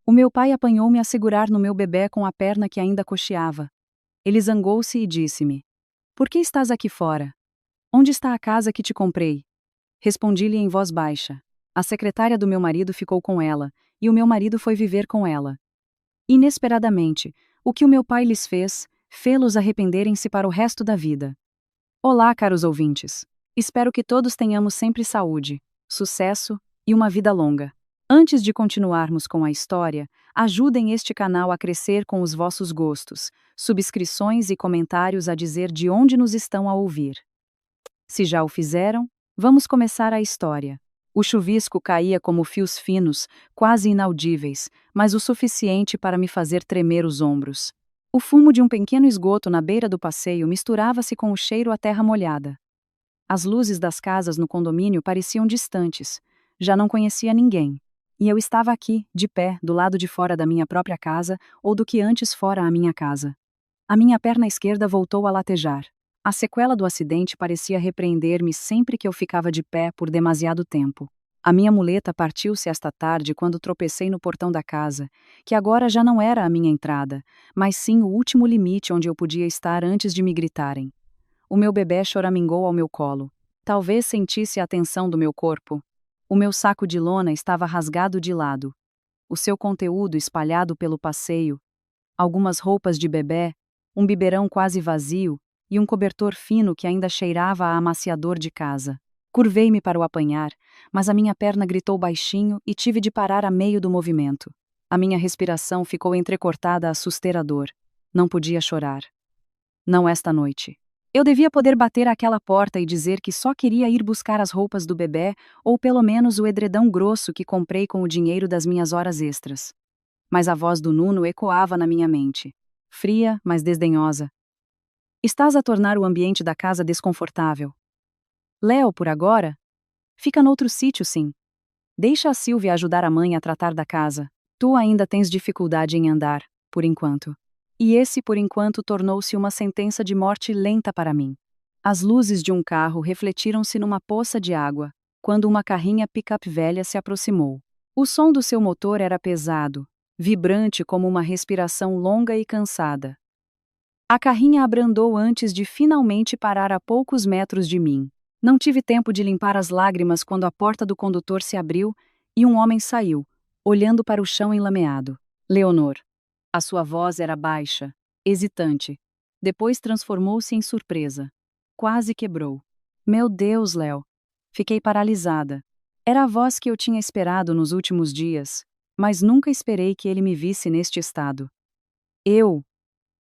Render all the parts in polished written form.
O meu pai apanhou-me a segurar no meu bebé com a perna que ainda coxeava. Ele zangou-se e disse-me: Por que estás aqui fora? Onde está a casa que te comprei? Respondi-lhe em voz baixa. A secretária do meu marido ficou com ela, e o meu marido foi viver com ela. Inesperadamente, o que o meu pai lhes fez, fê-los arrependerem-se para o resto da vida. Olá, caros ouvintes. Espero que todos tenhamos sempre saúde, sucesso e uma vida longa. Antes de continuarmos com a história, ajudem este canal a crescer com os vossos gostos, subscrições e comentários a dizer de onde nos estão a ouvir. Se já o fizeram, vamos começar a história. O chuvisco caía como fios finos, quase inaudíveis, mas o suficiente para me fazer tremer os ombros. O fumo de um pequeno esgoto na beira do passeio misturava-se com o cheiro à terra molhada. As luzes das casas no condomínio pareciam distantes. Já não conhecia ninguém. E eu estava aqui, de pé, do lado de fora da minha própria casa, ou do que antes fora a minha casa. A minha perna esquerda voltou a latejar. A sequela do acidente parecia repreender-me sempre que eu ficava de pé por demasiado tempo. A minha muleta partiu-se esta tarde quando tropecei no portão da casa, que agora já não era a minha entrada, mas sim o último limite onde eu podia estar antes de me gritarem. O meu bebê choramingou ao meu colo. Talvez sentisse a tensão do meu corpo. O meu saco de lona estava rasgado de lado. O seu conteúdo espalhado pelo passeio. Algumas roupas de bebê, um biberão quase vazio e um cobertor fino que ainda cheirava a amaciador de casa. Curvei-me para o apanhar, mas a minha perna gritou baixinho e tive de parar a meio do movimento. A minha respiração ficou entrecortada a suster a dor. Não podia chorar. Não esta noite. Eu devia poder bater àquela porta e dizer que só queria ir buscar as roupas do bebê ou pelo menos o edredão grosso que comprei com o dinheiro das minhas horas extras. Mas a voz do Nuno ecoava na minha mente. Fria, mas desdenhosa. Estás a tornar o ambiente da casa desconfortável. Léo, por agora? Fica noutro sítio, sim. Deixa a Sílvia ajudar a mãe a tratar da casa. Tu ainda tens dificuldade em andar, por enquanto. E esse, por enquanto, tornou-se uma sentença de morte lenta para mim. As luzes de um carro refletiram-se numa poça de água, quando uma carrinha pick-up velha se aproximou. O som do seu motor era pesado, vibrante como uma respiração longa e cansada. A carrinha abrandou antes de finalmente parar a poucos metros de mim. Não tive tempo de limpar as lágrimas quando a porta do condutor se abriu e um homem saiu, olhando para o chão enlameado. Leonor. A sua voz era baixa, hesitante. Depois transformou-se em surpresa. Quase quebrou. Meu Deus, Léo. Fiquei paralisada. Era a voz que eu tinha esperado nos últimos dias, mas nunca esperei que ele me visse neste estado.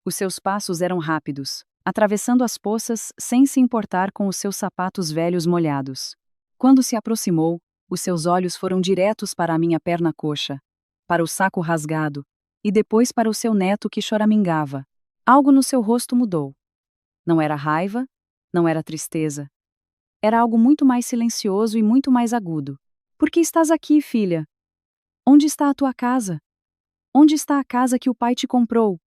Os seus passos eram rápidos, atravessando as poças sem se importar com os seus sapatos velhos molhados. Quando se aproximou, os seus olhos foram diretos para a minha perna coxa, para o saco rasgado, e depois para o seu neto que choramingava. Algo no seu rosto mudou. Não era raiva, não era tristeza. Era algo muito mais silencioso e muito mais agudo. Por que estás aqui, filha? Onde está a tua casa? Onde está a casa que o pai te comprou?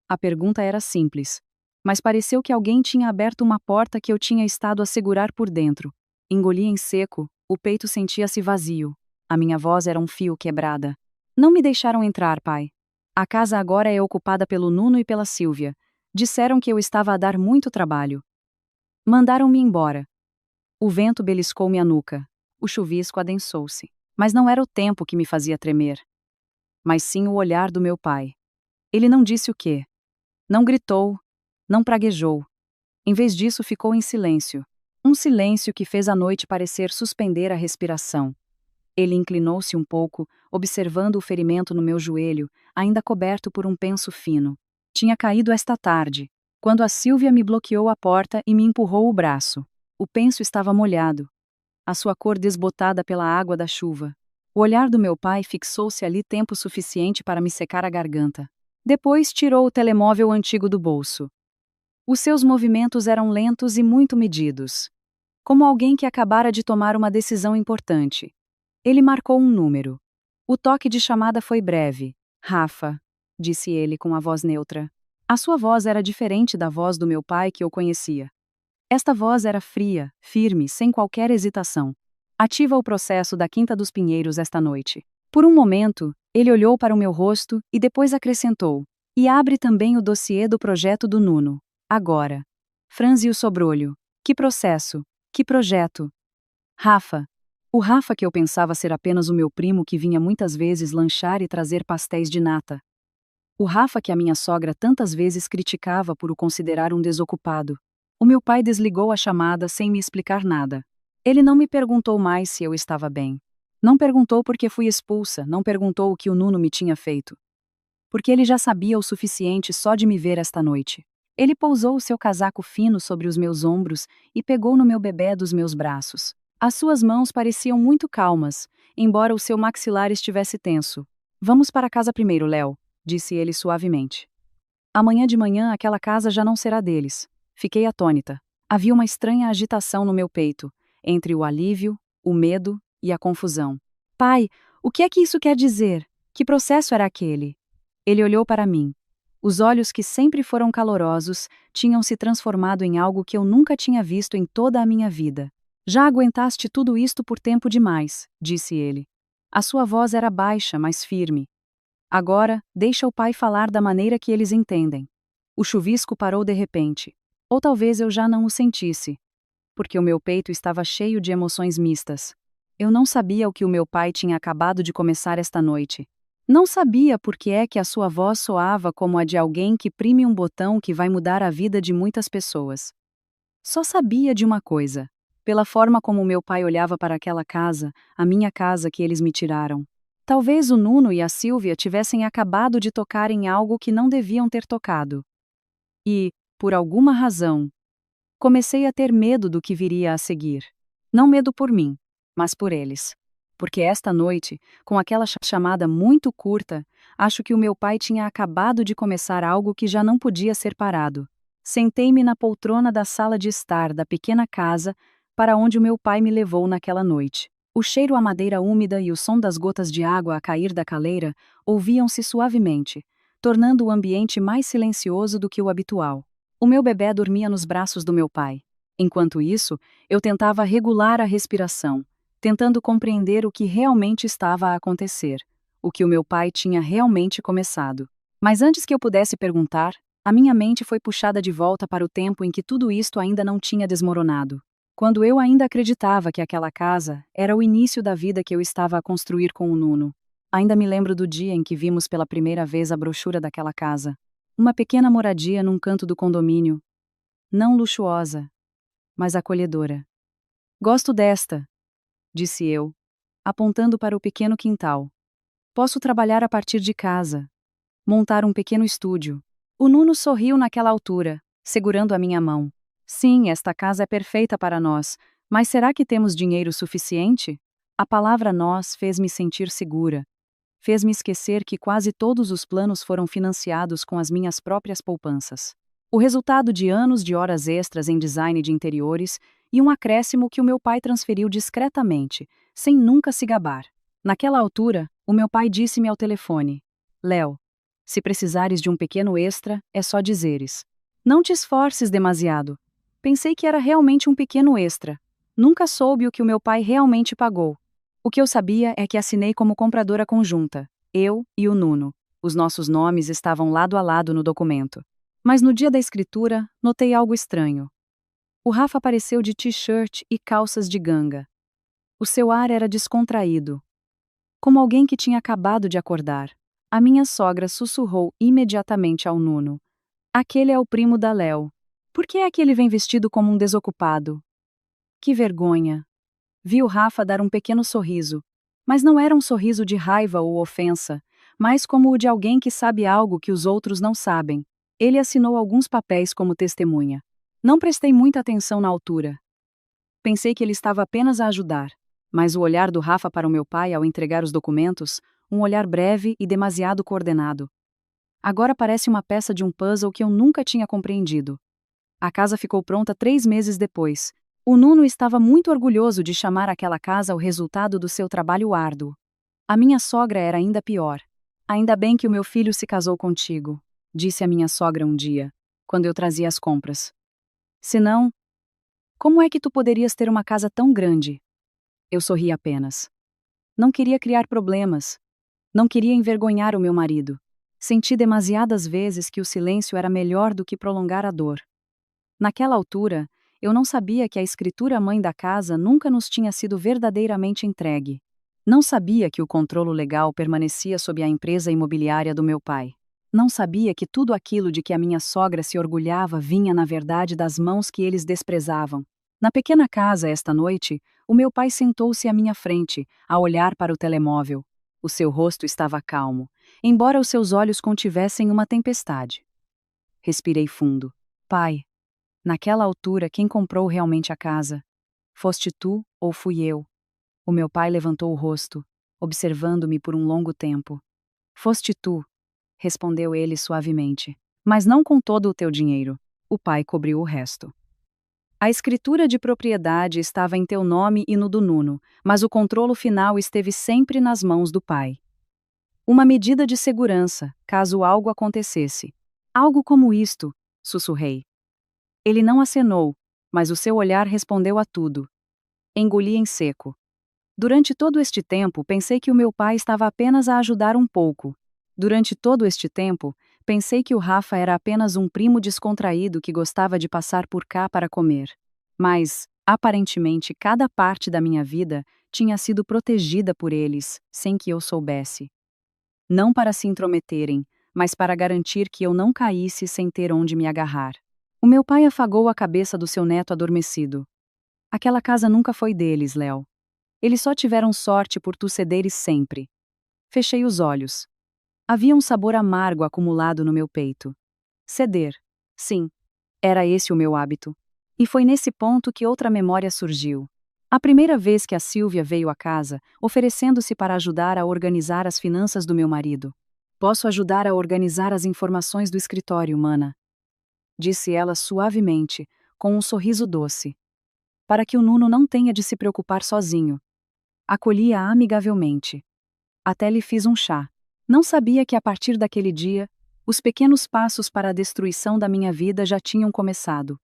A pergunta era simples, mas pareceu que alguém tinha aberto uma porta que eu tinha estado a segurar por dentro. Engoli em seco, o peito sentia-se vazio. A minha voz era um fio quebrada. Não me deixaram entrar, pai. A casa agora é ocupada pelo Nuno e pela Sílvia. Disseram que eu estava a dar muito trabalho. Mandaram-me embora. O vento beliscou-me a nuca. O chuvisco adensou-se. Mas não era o tempo que me fazia tremer. Mas sim o olhar do meu pai. Ele não disse o quê. Não gritou. Não praguejou. Em vez disso, ficou em silêncio. Um silêncio que fez a noite parecer suspender a respiração. Ele inclinou-se um pouco, observando o ferimento no meu joelho, ainda coberto por um penso fino. Tinha caído esta tarde, quando a Sílvia me bloqueou a porta e me empurrou o braço. O penso estava molhado, a sua cor desbotada pela água da chuva. O olhar do meu pai fixou-se ali tempo suficiente para me secar a garganta. Depois tirou o telemóvel antigo do bolso. Os seus movimentos eram lentos e muito medidos, como alguém que acabara de tomar uma decisão importante. Ele marcou um número. O toque de chamada foi breve. Rafa, disse ele com a voz neutra. A sua voz era diferente da voz do meu pai que eu conhecia. Esta voz era fria, firme, sem qualquer hesitação. Ativa o processo da Quinta dos Pinheiros esta noite. Por um momento, Ele olhou para o meu rosto e depois acrescentou: e abre também o dossiê do projeto do Nuno. Agora. Franzi o sobrolho. Que processo? Que projeto? Rafa. O Rafa que eu pensava ser apenas o meu primo que vinha muitas vezes lanchar e trazer pastéis de nata. O Rafa que a minha sogra tantas vezes criticava por o considerar um desocupado. O meu pai desligou a chamada sem me explicar nada. Ele não me perguntou mais se eu estava bem. Não perguntou por que fui expulsa, não perguntou o que o Nuno me tinha feito. Porque ele já sabia o suficiente só de me ver esta noite. Ele pousou o seu casaco fino sobre os meus ombros e pegou no meu bebê dos meus braços. As suas mãos pareciam muito calmas, embora o seu maxilar estivesse tenso. Vamos para casa primeiro, Léo, disse ele suavemente. Amanhã de manhã aquela casa já não será deles. Fiquei atônita. Havia uma estranha agitação no meu peito, entre o alívio, o medo e a confusão. Pai, o que é que isso quer dizer? Que processo era aquele? Ele olhou para mim. Os olhos que sempre foram calorosos tinham se transformado em algo que eu nunca tinha visto em toda a minha vida. Já aguentaste tudo isto por tempo demais, disse ele. A sua voz era baixa, mas firme. Agora, deixa o pai falar da maneira que eles entendem. O chuvisco parou de repente. Ou talvez eu já não o sentisse, porque o meu peito estava cheio de emoções mistas. Eu não sabia o que o meu pai tinha acabado de começar esta noite. Não sabia por que é que a sua voz soava como a de alguém que prime um botão que vai mudar a vida de muitas pessoas. Só sabia de uma coisa. Pela forma como meu pai olhava para aquela casa, a minha casa que eles me tiraram. Talvez o Nuno e a Sílvia tivessem acabado de tocar em algo que não deviam ter tocado. E, por alguma razão, comecei a ter medo do que viria a seguir. Não medo por mim, mas por eles. Porque esta noite, com aquela chamada muito curta, acho que o meu pai tinha acabado de começar algo que já não podia ser parado. Sentei-me na poltrona da sala de estar da pequena casa para onde o meu pai me levou naquela noite. O cheiro a madeira úmida e o som das gotas de água a cair da caleira ouviam-se suavemente, tornando o ambiente mais silencioso do que o habitual. O meu bebê dormia nos braços do meu pai. Enquanto isso, eu tentava regular a respiração, tentando compreender o que realmente estava a acontecer, o que o meu pai tinha realmente começado. Mas antes que eu pudesse perguntar, a minha mente foi puxada de volta para o tempo em que tudo isto ainda não tinha desmoronado. Quando eu ainda acreditava que aquela casa era o início da vida que eu estava a construir com o Nuno. Ainda me lembro do dia em que vimos pela primeira vez a brochura daquela casa. Uma pequena moradia num canto do condomínio. Não luxuosa, mas acolhedora. Gosto desta, disse eu, apontando para o pequeno quintal. Posso trabalhar a partir de casa. Montar um pequeno estúdio. O Nuno sorriu naquela altura, segurando a minha mão. Sim, esta casa é perfeita para nós, mas será que temos dinheiro suficiente? A palavra nós fez-me sentir segura. Fez-me esquecer que quase todos os planos foram financiados com as minhas próprias poupanças. O resultado de anos de horas extras em design de interiores e um acréscimo que o meu pai transferiu discretamente, sem nunca se gabar. Naquela altura, o meu pai disse-me ao telefone: Léo, se precisares de um pequeno extra, é só dizeres. Não te esforces demasiado. Pensei que era realmente um pequeno extra. Nunca soube o que o meu pai realmente pagou. O que eu sabia é que assinei como compradora conjunta, eu e o Nuno. Os nossos nomes estavam lado a lado no documento. Mas no dia da escritura, notei algo estranho. O Rafa apareceu de t-shirt e calças de ganga. O seu ar era descontraído, como alguém que tinha acabado de acordar. A minha sogra sussurrou imediatamente ao Nuno: aquele é o primo da Léo. Por que é que ele vem vestido como um desocupado? Que vergonha! Vi o Rafa dar um pequeno sorriso, mas não era um sorriso de raiva ou ofensa, mas como o de alguém que sabe algo que os outros não sabem. Ele assinou alguns papéis como testemunha. Não prestei muita atenção na altura. Pensei que ele estava apenas a ajudar, mas o olhar do Rafa para o meu pai ao entregar os documentos, um olhar breve e demasiado coordenado. Agora parece uma peça de um puzzle que eu nunca tinha compreendido. A casa ficou pronta 3 meses depois. O Nuno estava muito orgulhoso de chamar aquela casa o resultado do seu trabalho árduo. A minha sogra era ainda pior. Ainda bem que o meu filho se casou contigo, disse a minha sogra um dia, quando eu trazia as compras. Senão, como é que tu poderias ter uma casa tão grande? Eu sorri apenas. Não queria criar problemas. Não queria envergonhar o meu marido. Senti demasiadas vezes que o silêncio era melhor do que prolongar a dor. Naquela altura, eu não sabia que a escritura-mãe da casa nunca nos tinha sido verdadeiramente entregue. Não sabia que o controlo legal permanecia sob a empresa imobiliária do meu pai. Não sabia que tudo aquilo de que a minha sogra se orgulhava vinha, na verdade, das mãos que eles desprezavam. Na pequena casa, esta noite, o meu pai sentou-se à minha frente, a olhar para o telemóvel. O seu rosto estava calmo, embora os seus olhos contivessem uma tempestade. Respirei fundo. Pai, naquela altura, quem comprou realmente a casa? Foste tu ou fui eu? O meu pai levantou o rosto, observando-me por um longo tempo. Foste tu, respondeu ele suavemente. Mas não com todo o teu dinheiro. O pai cobriu o resto. A escritura de propriedade estava em teu nome e no do Nuno, mas o controlo final esteve sempre nas mãos do pai. Uma medida de segurança, caso algo acontecesse. Algo como isto, sussurrei. Ele não acenou, mas o seu olhar respondeu a tudo. Engoli em seco. Durante todo este tempo, pensei que o meu pai estava apenas a ajudar um pouco. Durante todo este tempo, pensei que o Rafa era apenas um primo descontraído que gostava de passar por cá para comer. Mas, aparentemente, cada parte da minha vida tinha sido protegida por eles, sem que eu soubesse. Não para se intrometerem, mas para garantir que eu não caísse sem ter onde me agarrar. O meu pai afagou a cabeça do seu neto adormecido. Aquela casa nunca foi deles, Léo. Eles só tiveram sorte por tu cederes sempre. Fechei os olhos. Havia um sabor amargo acumulado no meu peito. Ceder. Sim, era esse o meu hábito. E foi nesse ponto que outra memória surgiu. A primeira vez que a Sílvia veio à casa, oferecendo-se para ajudar a organizar as finanças do meu marido. Posso ajudar a organizar as informações do escritório, mana, disse ela suavemente, com um sorriso doce. Para que o Nuno não tenha de se preocupar sozinho. Acolhi-a amigavelmente. Até lhe fiz um chá. Não sabia que a partir daquele dia, os pequenos passos para a destruição da minha vida já tinham começado.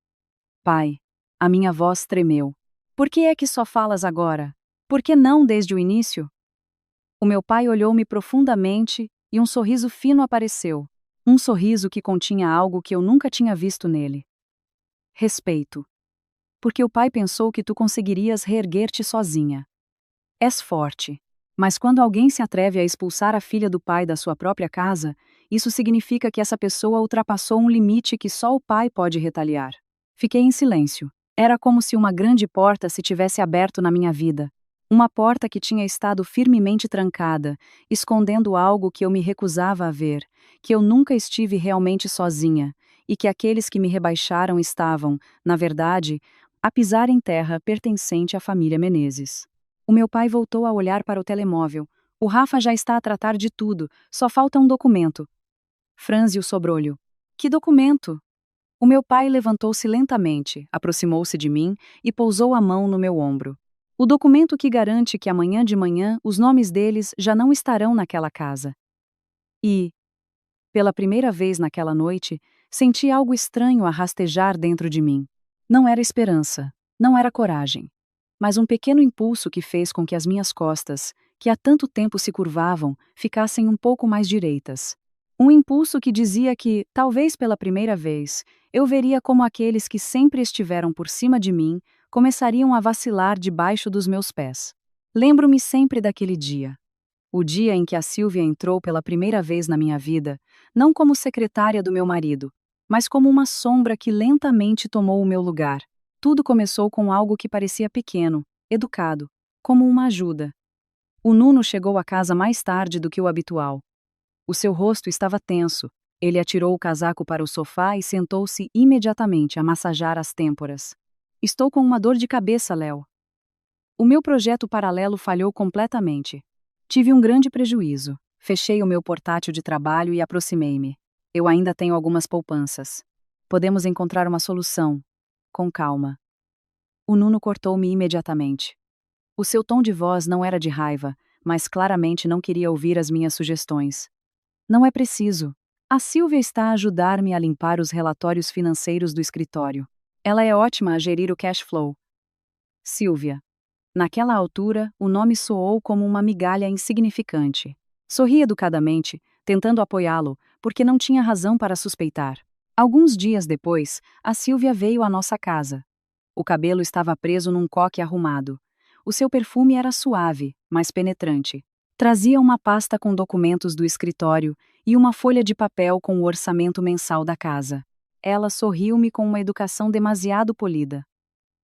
Pai, a minha voz tremeu. Por que é que só falas agora? Por que não desde o início? O meu pai olhou-me profundamente e um sorriso fino apareceu. Um sorriso que continha algo que eu nunca tinha visto nele. Respeito. Porque o pai pensou que tu conseguirias reerguer-te sozinha. És forte. Mas quando alguém se atreve a expulsar a filha do pai da sua própria casa, isso significa que essa pessoa ultrapassou um limite que só o pai pode retaliar. Fiquei em silêncio. Era como se uma grande porta se tivesse aberto na minha vida. Uma porta que tinha estado firmemente trancada, escondendo algo que eu me recusava a ver, que eu nunca estive realmente sozinha, e que aqueles que me rebaixaram estavam, na verdade, a pisar em terra pertencente à família Menezes. O meu pai voltou a olhar para o telemóvel. O Rafa já está a tratar de tudo, só falta um documento. Franze o sobrolho. Que documento? O meu pai levantou-se lentamente, aproximou-se de mim e pousou a mão no meu ombro. O documento que garante que amanhã de manhã os nomes deles já não estarão naquela casa. E, pela primeira vez naquela noite, senti algo estranho a rastejar dentro de mim. Não era esperança, não era coragem, mas um pequeno impulso que fez com que as minhas costas, que há tanto tempo se curvavam, ficassem um pouco mais direitas. Um impulso que dizia que, talvez pela primeira vez, eu veria como aqueles que sempre estiveram por cima de mim começariam a vacilar debaixo dos meus pés. Lembro-me sempre daquele dia. O dia em que a Sílvia entrou pela primeira vez na minha vida, não como secretária do meu marido, mas como uma sombra que lentamente tomou o meu lugar. Tudo começou com algo que parecia pequeno, educado, como uma ajuda. O Nuno chegou à casa mais tarde do que o habitual. O seu rosto estava tenso. Ele atirou o casaco para o sofá e sentou-se imediatamente a massajar as têmporas. Estou com uma dor de cabeça, Léo. O meu projeto paralelo falhou completamente. Tive um grande prejuízo. Fechei o meu portátil de trabalho e aproximei-me. Eu ainda tenho algumas poupanças. Podemos encontrar uma solução. Com calma. O Nuno cortou-me imediatamente. O seu tom de voz não era de raiva, mas claramente não queria ouvir as minhas sugestões. Não é preciso. A Sílvia está a ajudar-me a limpar os relatórios financeiros do escritório. Ela é ótima a gerir o cash flow. Sílvia. Naquela altura, o nome soou como uma migalha insignificante. Sorri educadamente, tentando apoiá-lo, porque não tinha razão para suspeitar. Alguns dias depois, a Silvia veio à nossa casa. O cabelo estava preso num coque arrumado. O seu perfume era suave, mas penetrante. Trazia uma pasta com documentos do escritório e uma folha de papel com o orçamento mensal da casa. Ela sorriu-me com uma educação demasiado polida.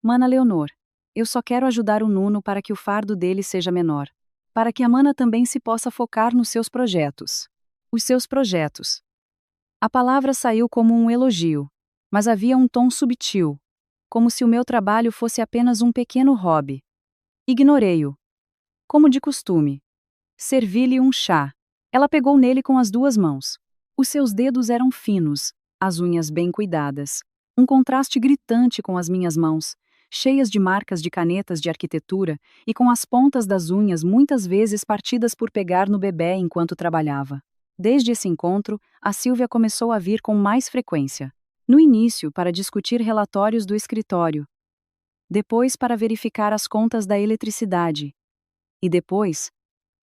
Mana Leonor, eu só quero ajudar o Nuno para que o fardo dele seja menor. Para que a Mana também se possa focar nos seus projetos. Os seus projetos. A palavra saiu como um elogio, mas havia um tom subtil, como se o meu trabalho fosse apenas um pequeno hobby. Ignorei-o. Como de costume. Servi-lhe um chá. Ela pegou nele com as duas mãos. Os seus dedos eram finos, as unhas bem cuidadas. Um contraste gritante com as minhas mãos, cheias de marcas de canetas de arquitetura e com as pontas das unhas muitas vezes partidas por pegar no bebê enquanto trabalhava. Desde esse encontro, a Silvia começou a vir com mais frequência. No início, para discutir relatórios do escritório. Depois, para verificar as contas da eletricidade. E depois,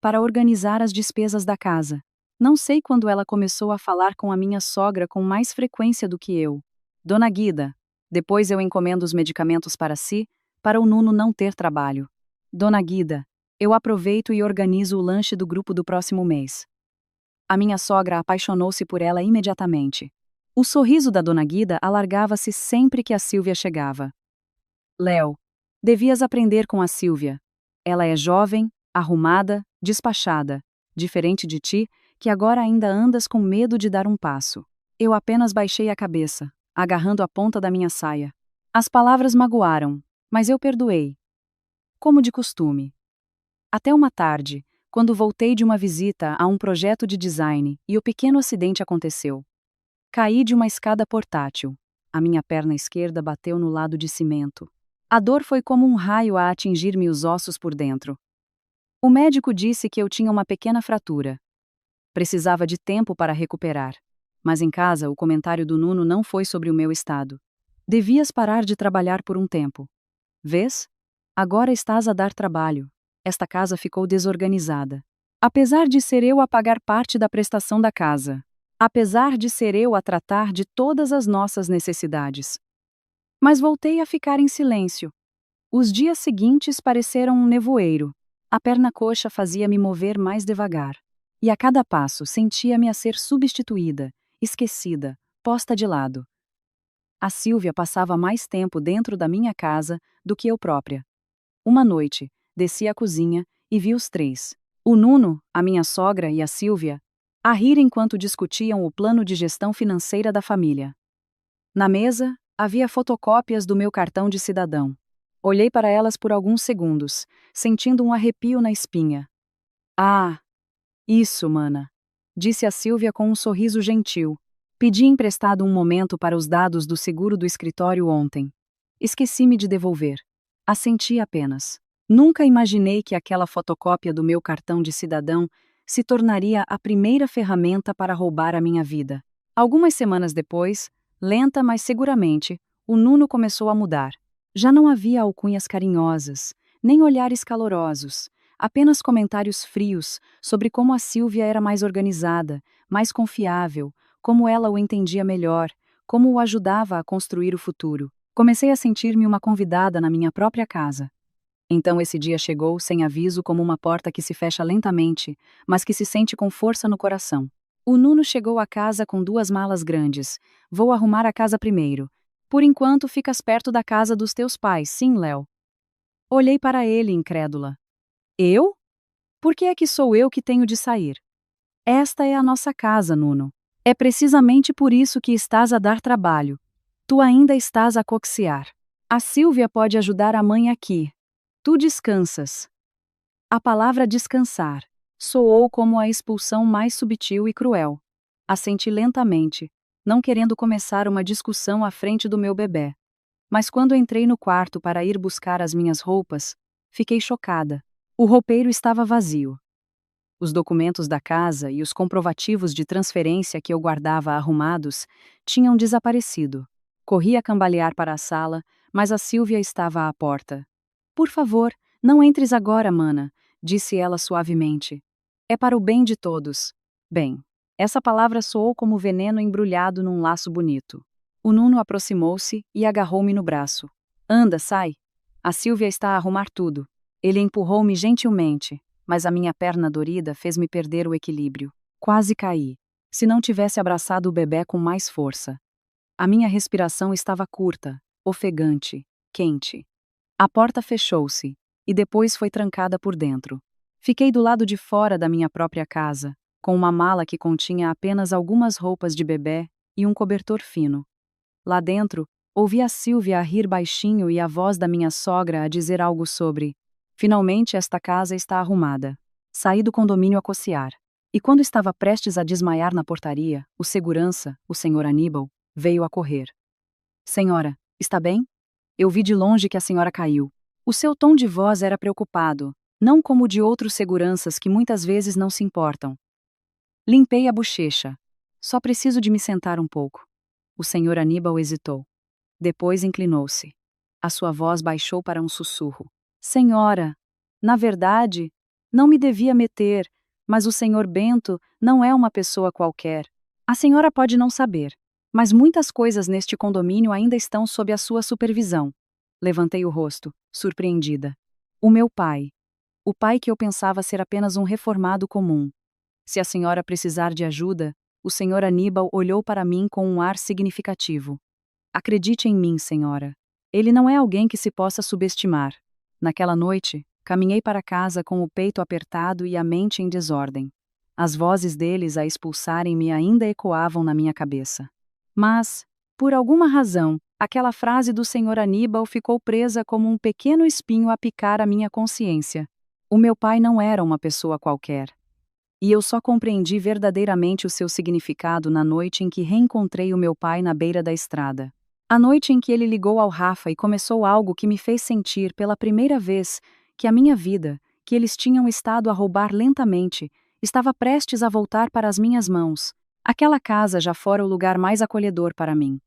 para organizar as despesas da casa. Não sei quando ela começou a falar com a minha sogra com mais frequência do que eu. Dona Guida, depois eu encomendo os medicamentos para si, para o Nuno não ter trabalho. Dona Guida, eu aproveito e organizo o lanche do grupo do próximo mês. A minha sogra apaixonou-se por ela imediatamente. O sorriso da Dona Guida alargava-se sempre que a Silvia chegava. Léo, devias aprender com a Silvia. Ela é jovem, arrumada, despachada, diferente de ti, que agora ainda andas com medo de dar um passo. Eu apenas baixei a cabeça, agarrando a ponta da minha saia. As palavras magoaram, mas eu perdoei. Como de costume. Até uma tarde, quando voltei de uma visita a um projeto de design e o pequeno acidente aconteceu. Caí de uma escada portátil. A minha perna esquerda bateu no lado de cimento. A dor foi como um raio a atingir-me os ossos por dentro. O médico disse que eu tinha uma pequena fratura. Precisava de tempo para recuperar. Mas em casa o comentário do Nuno não foi sobre o meu estado. Devias parar de trabalhar por um tempo. Vês? Agora estás a dar trabalho. Esta casa ficou desorganizada. Apesar de ser eu a pagar parte da prestação da casa. Apesar de ser eu a tratar de todas as nossas necessidades. Mas voltei a ficar em silêncio. Os dias seguintes pareceram um nevoeiro. A perna coxa fazia-me mover mais devagar. E a cada passo sentia-me a ser substituída, esquecida, posta de lado. A Silvia passava mais tempo dentro da minha casa do que eu própria. Uma noite, desci à cozinha e vi os três. O Nuno, a minha sogra e a Silvia, a rir enquanto discutiam o plano de gestão financeira da família. Na mesa, havia fotocópias do meu cartão de cidadão. Olhei para elas por alguns segundos, sentindo um arrepio na espinha. Ah, isso, mana, disse a Silvia com um sorriso gentil. Pedi emprestado um momento para os dados do seguro do escritório ontem. Esqueci-me de devolver. Assenti apenas. Nunca imaginei que aquela fotocópia do meu cartão de cidadão se tornaria a primeira ferramenta para roubar a minha vida. Algumas semanas depois, lenta mas seguramente, o Nuno começou a mudar. Já não havia alcunhas carinhosas, nem olhares calorosos, apenas comentários frios sobre como a Silvia era mais organizada, mais confiável, como ela o entendia melhor, como o ajudava a construir o futuro. Comecei a sentir-me uma convidada na minha própria casa. Então esse dia chegou sem aviso, como uma porta que se fecha lentamente, mas que se sente com força no coração. O Nuno chegou à casa com 2 malas grandes. Vou arrumar a casa primeiro. Por enquanto ficas perto da casa dos teus pais, sim, Léo? Olhei para ele, incrédula. Eu? Por que é que sou eu que tenho de sair? Esta é a nossa casa, Nuno. É precisamente por isso que estás a dar trabalho. Tu ainda estás a coxear. A Silvia pode ajudar a mãe aqui. Tu descansas. A palavra descansar soou como a expulsão mais sutil e cruel. Assenti lentamente, não querendo começar uma discussão à frente do meu bebê. Mas quando entrei no quarto para ir buscar as minhas roupas, fiquei chocada. O roupeiro estava vazio. Os documentos da casa e os comprovativos de transferência que eu guardava arrumados tinham desaparecido. Corri a cambalear para a sala, mas a Silvia estava à porta. Por favor, não entres agora, mana, disse ela suavemente. É para o bem de todos. Bem, essa palavra soou como veneno embrulhado num laço bonito. O Nuno aproximou-se e agarrou-me no braço. Anda, sai. A Sílvia está a arrumar tudo. Ele empurrou-me gentilmente, mas a minha perna dorida fez-me perder o equilíbrio. Quase caí. Se não tivesse abraçado o bebê com mais força. A minha respiração estava curta, ofegante, quente. A porta fechou-se, e depois foi trancada por dentro. Fiquei do lado de fora da minha própria casa, com uma mala que continha apenas algumas roupas de bebê e um cobertor fino. Lá dentro, ouvi a Sílvia a rir baixinho e a voz da minha sogra a dizer algo sobre: finalmente esta casa está arrumada. Saí do condomínio a cocear. E quando estava prestes a desmaiar na portaria, o segurança, o senhor Aníbal, veio a correr. Senhora, está bem? Eu vi de longe que a senhora caiu. O seu tom de voz era preocupado, não como o de outros seguranças que muitas vezes não se importam. Limpei a bochecha. Só preciso de me sentar um pouco. O senhor Aníbal hesitou. Depois inclinou-se. A sua voz baixou para um sussurro. Senhora, na verdade, não me devia meter, mas o senhor Bento não é uma pessoa qualquer. A senhora pode não saber, mas muitas coisas neste condomínio ainda estão sob a sua supervisão. Levantei o rosto, surpreendida. O meu pai. O pai que eu pensava ser apenas um reformado comum. Se a senhora precisar de ajuda, o senhor Aníbal olhou para mim com um ar significativo. Acredite em mim, senhora. Ele não é alguém que se possa subestimar. Naquela noite, caminhei para casa com o peito apertado e a mente em desordem. As vozes deles a expulsarem-me ainda ecoavam na minha cabeça. Mas, por alguma razão, aquela frase do senhor Aníbal ficou presa como um pequeno espinho a picar a minha consciência. O meu pai não era uma pessoa qualquer. E eu só compreendi verdadeiramente o seu significado na noite em que reencontrei o meu pai na beira da estrada. A noite em que ele ligou ao Rafa e começou algo que me fez sentir pela primeira vez que a minha vida, que eles tinham estado a roubar lentamente, estava prestes a voltar para as minhas mãos. Aquela casa já fora o lugar mais acolhedor para mim.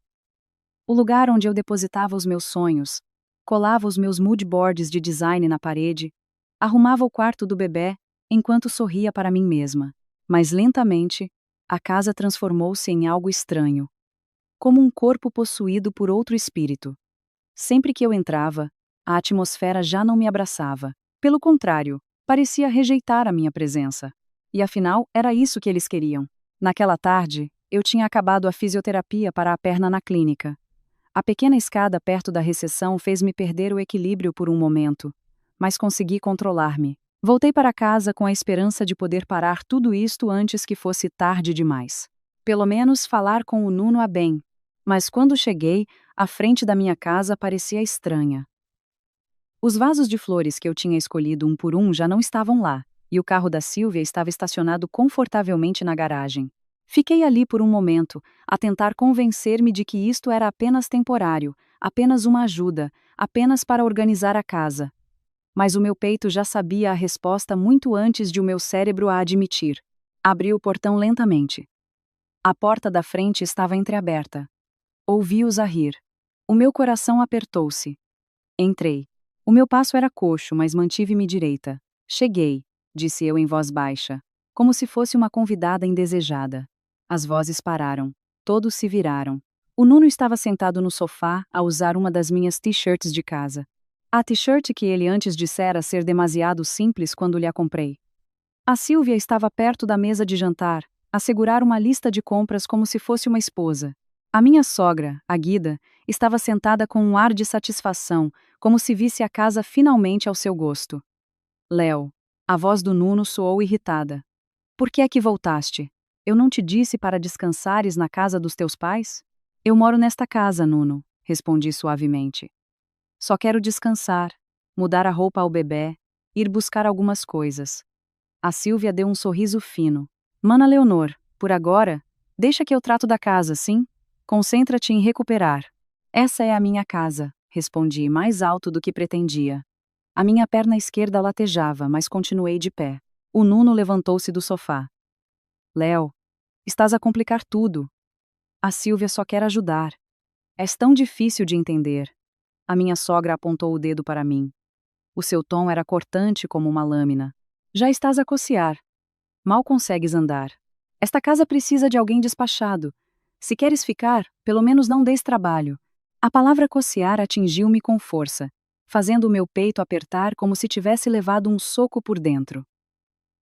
O lugar onde eu depositava os meus sonhos, colava os meus mood boards de design na parede, arrumava o quarto do bebê, enquanto sorria para mim mesma. Mas lentamente, a casa transformou-se em algo estranho. Como um corpo possuído por outro espírito. Sempre que eu entrava, a atmosfera já não me abraçava. Pelo contrário, parecia rejeitar a minha presença. E afinal, era isso que eles queriam. Naquela tarde, eu tinha acabado a fisioterapia para a perna na clínica. A pequena escada perto da recepção fez-me perder o equilíbrio por um momento, mas consegui controlar-me. Voltei para casa com a esperança de poder parar tudo isto antes que fosse tarde demais. Pelo menos falar com o Nuno a bem. Mas quando cheguei, a frente da minha casa parecia estranha. Os vasos de flores que eu tinha escolhido um por um já não estavam lá, e o carro da Sílvia estava estacionado confortavelmente na garagem. Fiquei ali por um momento, a tentar convencer-me de que isto era apenas temporário, apenas uma ajuda, apenas para organizar a casa. Mas o meu peito já sabia a resposta muito antes de o meu cérebro a admitir. Abri o portão lentamente. A porta da frente estava entreaberta. Ouvi-os a rir. O meu coração apertou-se. Entrei. O meu passo era coxo, mas mantive-me direita. Cheguei, disse eu em voz baixa, como se fosse uma convidada indesejada. As vozes pararam. Todos se viraram. O Nuno estava sentado no sofá a usar uma das minhas t-shirts de casa. A t-shirt que ele antes dissera ser demasiado simples quando lhe a comprei. A Sílvia estava perto da mesa de jantar, a segurar uma lista de compras como se fosse uma esposa. A minha sogra, a Guida, estava sentada com um ar de satisfação, como se visse a casa finalmente ao seu gosto. Léo, a voz do Nuno soou irritada. Por que é que voltaste? Eu não te disse para descansares na casa dos teus pais? Eu moro nesta casa, Nuno, respondi suavemente. Só quero descansar, mudar a roupa ao bebê, ir buscar algumas coisas. A Sílvia deu um sorriso fino. Mana Leonor, por agora, deixa que eu trato da casa, sim? Concentra-te em recuperar. Essa é a minha casa, respondi mais alto do que pretendia. A minha perna esquerda latejava, mas continuei de pé. O Nuno levantou-se do sofá. Léo, estás a complicar tudo. A Sílvia só quer ajudar. És tão difícil de entender. A minha sogra apontou o dedo para mim. O seu tom era cortante como uma lâmina. Já estás a cocear. Mal consegues andar. Esta casa precisa de alguém despachado. Se queres ficar, pelo menos não dês trabalho. A palavra cocear atingiu-me com força, fazendo o meu peito apertar como se tivesse levado um soco por dentro.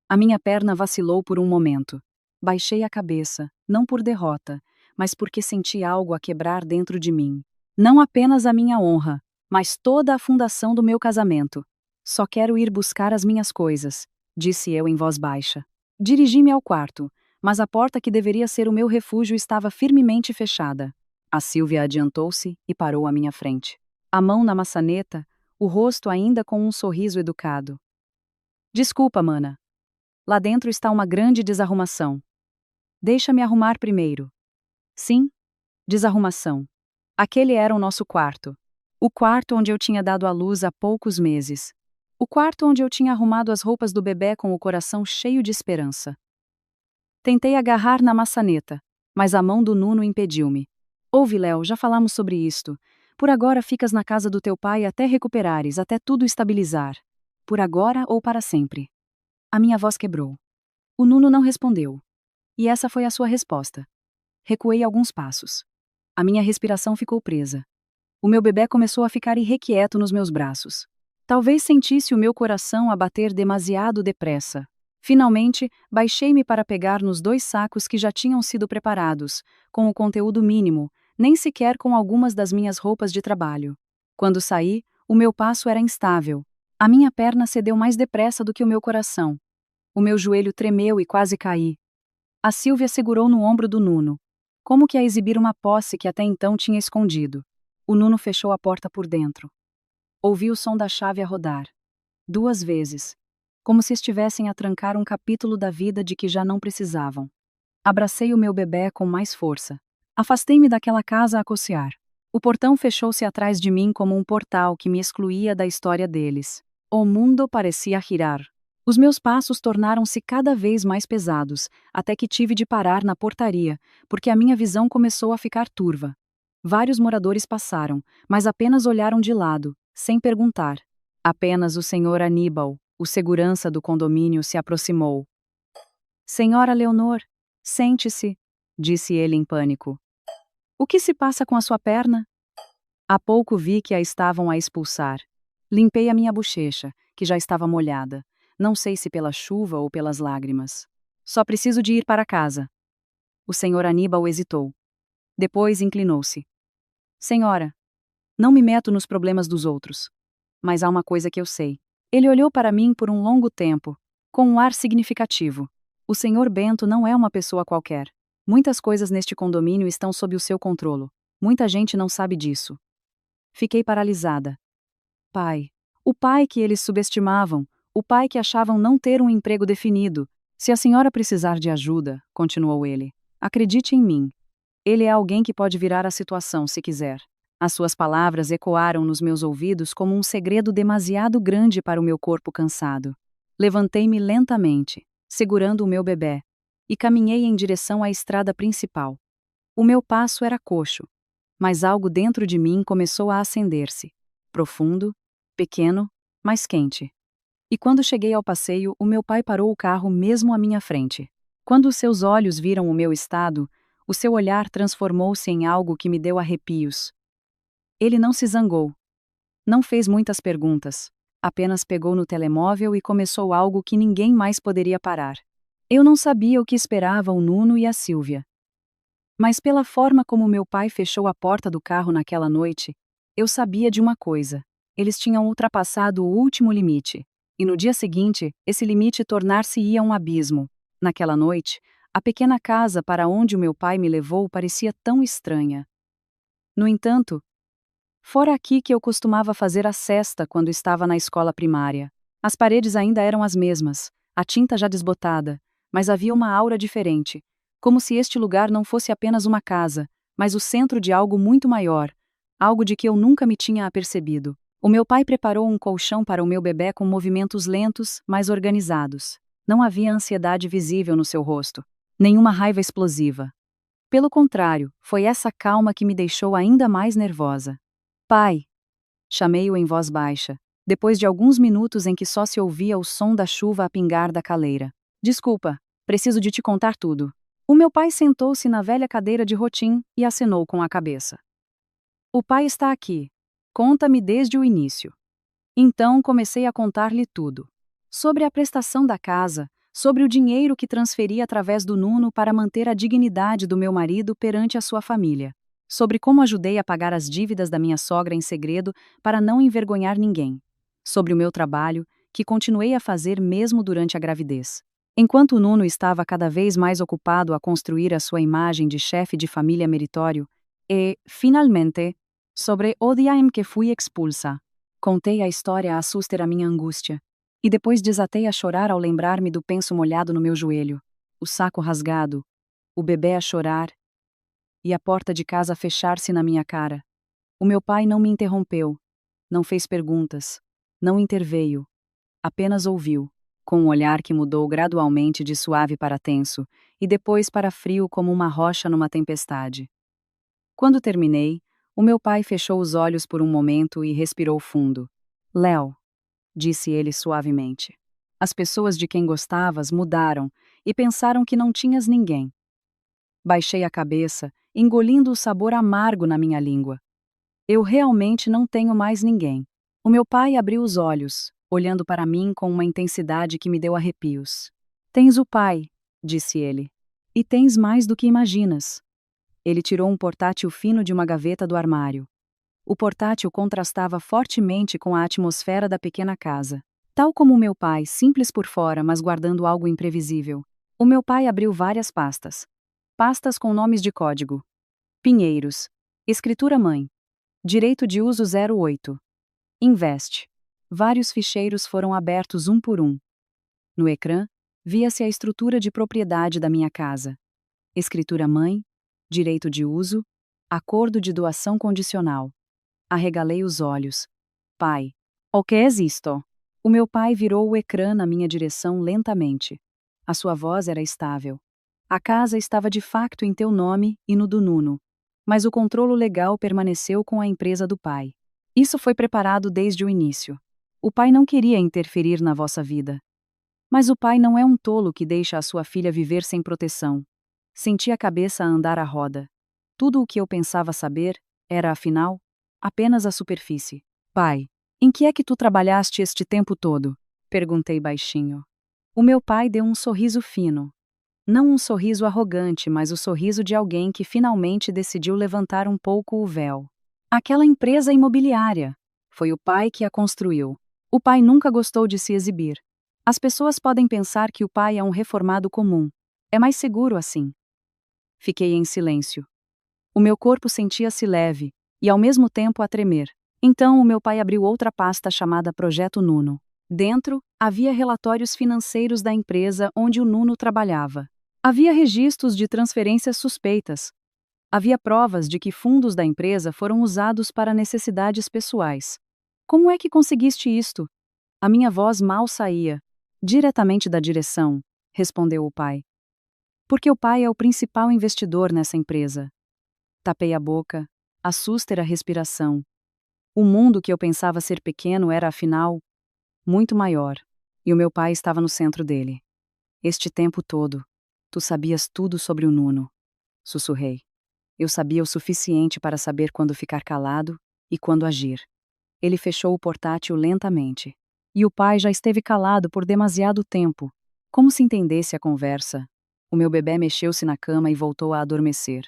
A minha perna vacilou por um momento. Baixei a cabeça, não por derrota, mas porque senti algo a quebrar dentro de mim. Não apenas a minha honra, mas toda a fundação do meu casamento. Só quero ir buscar as minhas coisas, disse eu em voz baixa. Dirigi-me ao quarto, mas a porta que deveria ser o meu refúgio estava firmemente fechada. A Sílvia adiantou-se e parou à minha frente. A mão na maçaneta, o rosto ainda com um sorriso educado. Desculpa, mana. Lá dentro está uma grande desarrumação. Deixa-me arrumar primeiro. Sim, desarrumação. Aquele era o nosso quarto. O quarto onde eu tinha dado à luz há poucos meses. O quarto onde eu tinha arrumado as roupas do bebê com o coração cheio de esperança. Tentei agarrar na maçaneta, mas a mão do Nuno impediu-me. Ouve, Léo, já falamos sobre isto. Por agora ficas na casa do teu pai até recuperares, até tudo estabilizar. Por agora ou para sempre. A minha voz quebrou. O Nuno não respondeu. E essa foi a sua resposta. Recuei alguns passos. A minha respiração ficou presa. O meu bebê começou a ficar irrequieto nos meus braços. Talvez sentisse o meu coração a bater demasiado depressa. Finalmente, baixei-me para pegar nos 2 sacos que já tinham sido preparados, com o conteúdo mínimo, nem sequer com algumas das minhas roupas de trabalho. Quando saí, o meu passo era instável. A minha perna cedeu mais depressa do que o meu coração. O meu joelho tremeu e quase caí. A Sílvia segurou no ombro do Nuno, como que a exibir uma posse que até então tinha escondido. O Nuno fechou a porta por dentro. Ouvi o som da chave a rodar. 2 vezes. Como se estivessem a trancar um capítulo da vida de que já não precisavam. Abracei o meu bebê com mais força. Afastei-me daquela casa a cocear. O portão fechou-se atrás de mim como um portal que me excluía da história deles. O mundo parecia girar. Os meus passos tornaram-se cada vez mais pesados, até que tive de parar na portaria, porque a minha visão começou a ficar turva. Vários moradores passaram, mas apenas olharam de lado, sem perguntar. Apenas o senhor Aníbal, o segurança do condomínio, se aproximou. Senhora Leonor, sente-se, disse ele em pânico. O que se passa com a sua perna? Há pouco vi que a estavam a expulsar. Limpei a minha bochecha, que já estava molhada. Não sei se pela chuva ou pelas lágrimas. Só preciso de ir para casa. O senhor Aníbal hesitou. Depois inclinou-se. Senhora, não me meto nos problemas dos outros. Mas há uma coisa que eu sei. Ele olhou para mim por um longo tempo, com um ar significativo. O senhor Bento não é uma pessoa qualquer. Muitas coisas neste condomínio estão sob o seu controlo. Muita gente não sabe disso. Fiquei paralisada. Pai. O pai que eles subestimavam. O pai que achavam não ter um emprego definido. Se a senhora precisar de ajuda, continuou ele, acredite em mim. Ele é alguém que pode virar a situação se quiser. As suas palavras ecoaram nos meus ouvidos como um segredo demasiado grande para o meu corpo cansado. Levantei-me lentamente, segurando o meu bebê, e caminhei em direção à estrada principal. O meu passo era coxo, mas algo dentro de mim começou a acender-se. Profundo, pequeno, mas quente. E quando cheguei ao passeio, o meu pai parou o carro mesmo à minha frente. Quando os seus olhos viram o meu estado, o seu olhar transformou-se em algo que me deu arrepios. Ele não se zangou. Não fez muitas perguntas. Apenas pegou no telemóvel e começou algo que ninguém mais poderia parar. Eu não sabia o que esperava o Nuno e a Sílvia. Mas pela forma como meu pai fechou a porta do carro naquela noite, eu sabia de uma coisa. Eles tinham ultrapassado o último limite. E no dia seguinte, esse limite tornar-se-ia um abismo. Naquela noite, a pequena casa para onde o meu pai me levou parecia tão estranha. No entanto, fora aqui que eu costumava fazer a sesta quando estava na escola primária. As paredes ainda eram as mesmas, a tinta já desbotada, mas havia uma aura diferente, como se este lugar não fosse apenas uma casa, mas o centro de algo muito maior, algo de que eu nunca me tinha apercebido. O meu pai preparou um colchão para o meu bebê com movimentos lentos, mas organizados. Não havia ansiedade visível no seu rosto, nenhuma raiva explosiva. Pelo contrário, foi essa calma que me deixou ainda mais nervosa. Pai! Chamei-o em voz baixa, depois de alguns minutos em que só se ouvia o som da chuva a pingar da caleira. Desculpa, Preciso de te contar tudo. O meu pai sentou-se na velha cadeira de rotim e acenou com a cabeça. O pai está aqui. Conta-me desde o início. Então comecei a contar-lhe tudo. Sobre a prestação da casa, sobre o dinheiro que transferi através do Nuno para manter a dignidade do meu marido perante a sua família. Sobre como ajudei a pagar as dívidas da minha sogra em segredo para não envergonhar ninguém. Sobre o meu trabalho, que continuei a fazer mesmo durante a gravidez. Enquanto o Nuno estava cada vez mais ocupado a construir a sua imagem de chefe de família meritório, e, finalmente, sobre o dia em que fui expulsa. Contei a história a suster a minha angústia. E depois desatei a chorar ao lembrar-me do penso molhado no meu joelho, o saco rasgado, o bebê a chorar e a porta de casa a fechar-se na minha cara. O meu pai não me interrompeu, não fez perguntas, não interveio, apenas ouviu, com um olhar que mudou gradualmente de suave para tenso e depois para frio como uma rocha numa tempestade. Quando terminei, o meu pai fechou os olhos por um momento e respirou fundo. Léo, disse ele suavemente. As pessoas de quem gostavas mudaram e pensaram que não tinhas ninguém. Baixei a cabeça, engolindo o sabor amargo na minha língua. Eu realmente não tenho mais ninguém. O meu pai abriu os olhos, olhando para mim com uma intensidade que me deu arrepios. Tens o pai, disse ele. E tens mais do que imaginas. Ele tirou um portátil fino de uma gaveta do armário. O portátil contrastava fortemente com a atmosfera da pequena casa. Tal como o meu pai, simples por fora, mas guardando algo imprevisível. O meu pai abriu várias pastas. Pastas com nomes de código. Pinheiros. Escritura-mãe. Direito de uso 08. Invest. Vários ficheiros foram abertos um por um. No ecrã, via-se a estrutura de propriedade da minha casa. Escritura-mãe. Direito de uso. Acordo de doação condicional. Arregalei os olhos. Pai. O que é isto? O meu pai virou o ecrã na minha direção lentamente. A sua voz era estável. A casa estava de facto em teu nome e no do Nuno, mas o controlo legal permaneceu com a empresa do pai. Isso foi preparado desde o início. O pai não queria interferir na vossa vida. Mas o pai não é um tolo que deixa a sua filha viver sem proteção. Senti a cabeça a andar à roda. Tudo o que eu pensava saber era, afinal, apenas a superfície. Pai, em que é que tu trabalhaste este tempo todo? Perguntei baixinho. O meu pai deu um sorriso fino. Não um sorriso arrogante, mas o sorriso de alguém que finalmente decidiu levantar um pouco o véu. Aquela empresa imobiliária. Foi o pai que a construiu. O pai nunca gostou de se exibir. As pessoas podem pensar que o pai é um reformado comum. É mais seguro assim. Fiquei em silêncio. O meu corpo sentia-se leve, e ao mesmo tempo a tremer. Então o meu pai abriu outra pasta chamada Projeto Nuno. Dentro, havia relatórios financeiros da empresa onde o Nuno trabalhava. Havia registros de transferências suspeitas. Havia provas de que fundos da empresa foram usados para necessidades pessoais. Como é que conseguiste isto? A minha voz mal saía. Diretamente da direção, respondeu o pai. Porque o pai é o principal investidor nessa empresa. Tapei a boca, assusta a respiração. O mundo que eu pensava ser pequeno era, afinal, muito maior, e o meu pai estava no centro dele. Este tempo todo, tu sabias tudo sobre o Nuno. Sussurrei. Eu sabia o suficiente para saber quando ficar calado e quando agir. Ele fechou o portátil lentamente. E o pai já esteve calado por demasiado tempo, como se entendesse a conversa. O meu bebê mexeu-se na cama e voltou a adormecer.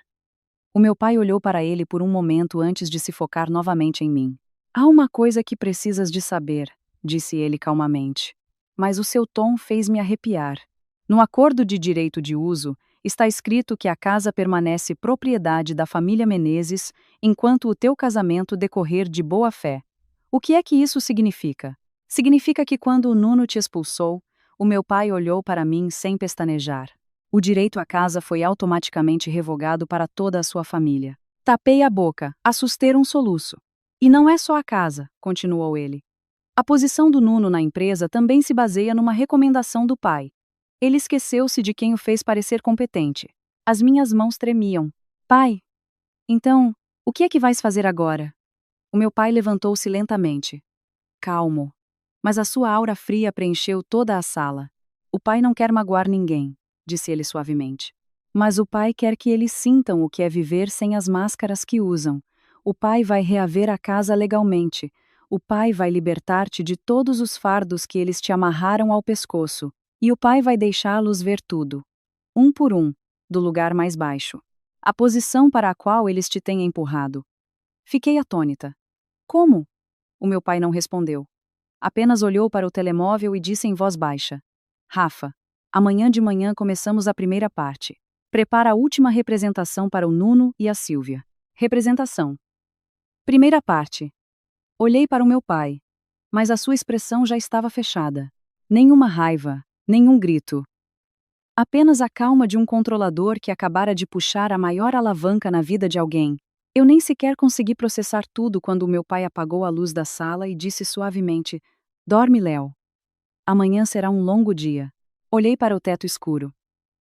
O meu pai olhou para ele por um momento antes de se focar novamente em mim. Há uma coisa que precisas de saber, disse ele calmamente. Mas o seu tom fez-me arrepiar. No acordo de direito de uso, está escrito que a casa permanece propriedade da família Menezes enquanto o teu casamento decorrer de boa fé. O que é que isso significa? Significa que quando o Nuno te expulsou, o meu pai olhou para mim sem pestanejar. O direito à casa foi automaticamente revogado para toda a sua família. Tapei a boca, assustei um soluço. E não é só a casa, continuou ele. A posição do Nuno na empresa também se baseia numa recomendação do pai. Ele esqueceu-se de quem o fez parecer competente. As minhas mãos tremiam. Pai, então, o que é que vais fazer agora? O meu pai levantou-se lentamente. Calmo. Mas a sua aura fria preencheu toda a sala. O pai não quer magoar ninguém, disse ele suavemente. Mas o pai quer que eles sintam o que é viver sem as máscaras que usam. O pai vai reaver a casa legalmente. O pai vai libertar-te de todos os fardos que eles te amarraram ao pescoço. E o pai vai deixá-los ver tudo, um por um, do lugar mais baixo. A posição para a qual eles te têm empurrado. Fiquei atônita. Como? O meu pai não respondeu. Apenas olhou para o telemóvel e disse em voz baixa: Rafa, amanhã de manhã começamos a primeira parte. Prepara a última representação para o Nuno e a Sílvia. Representação. Primeira parte. Olhei para o meu pai, mas a sua expressão já estava fechada. Nenhuma raiva, nenhum grito. Apenas a calma de um controlador que acabara de puxar a maior alavanca na vida de alguém. Eu nem sequer consegui processar tudo quando o meu pai apagou a luz da sala e disse suavemente: Dorme, Léo. Amanhã será um longo dia. Olhei para o teto escuro.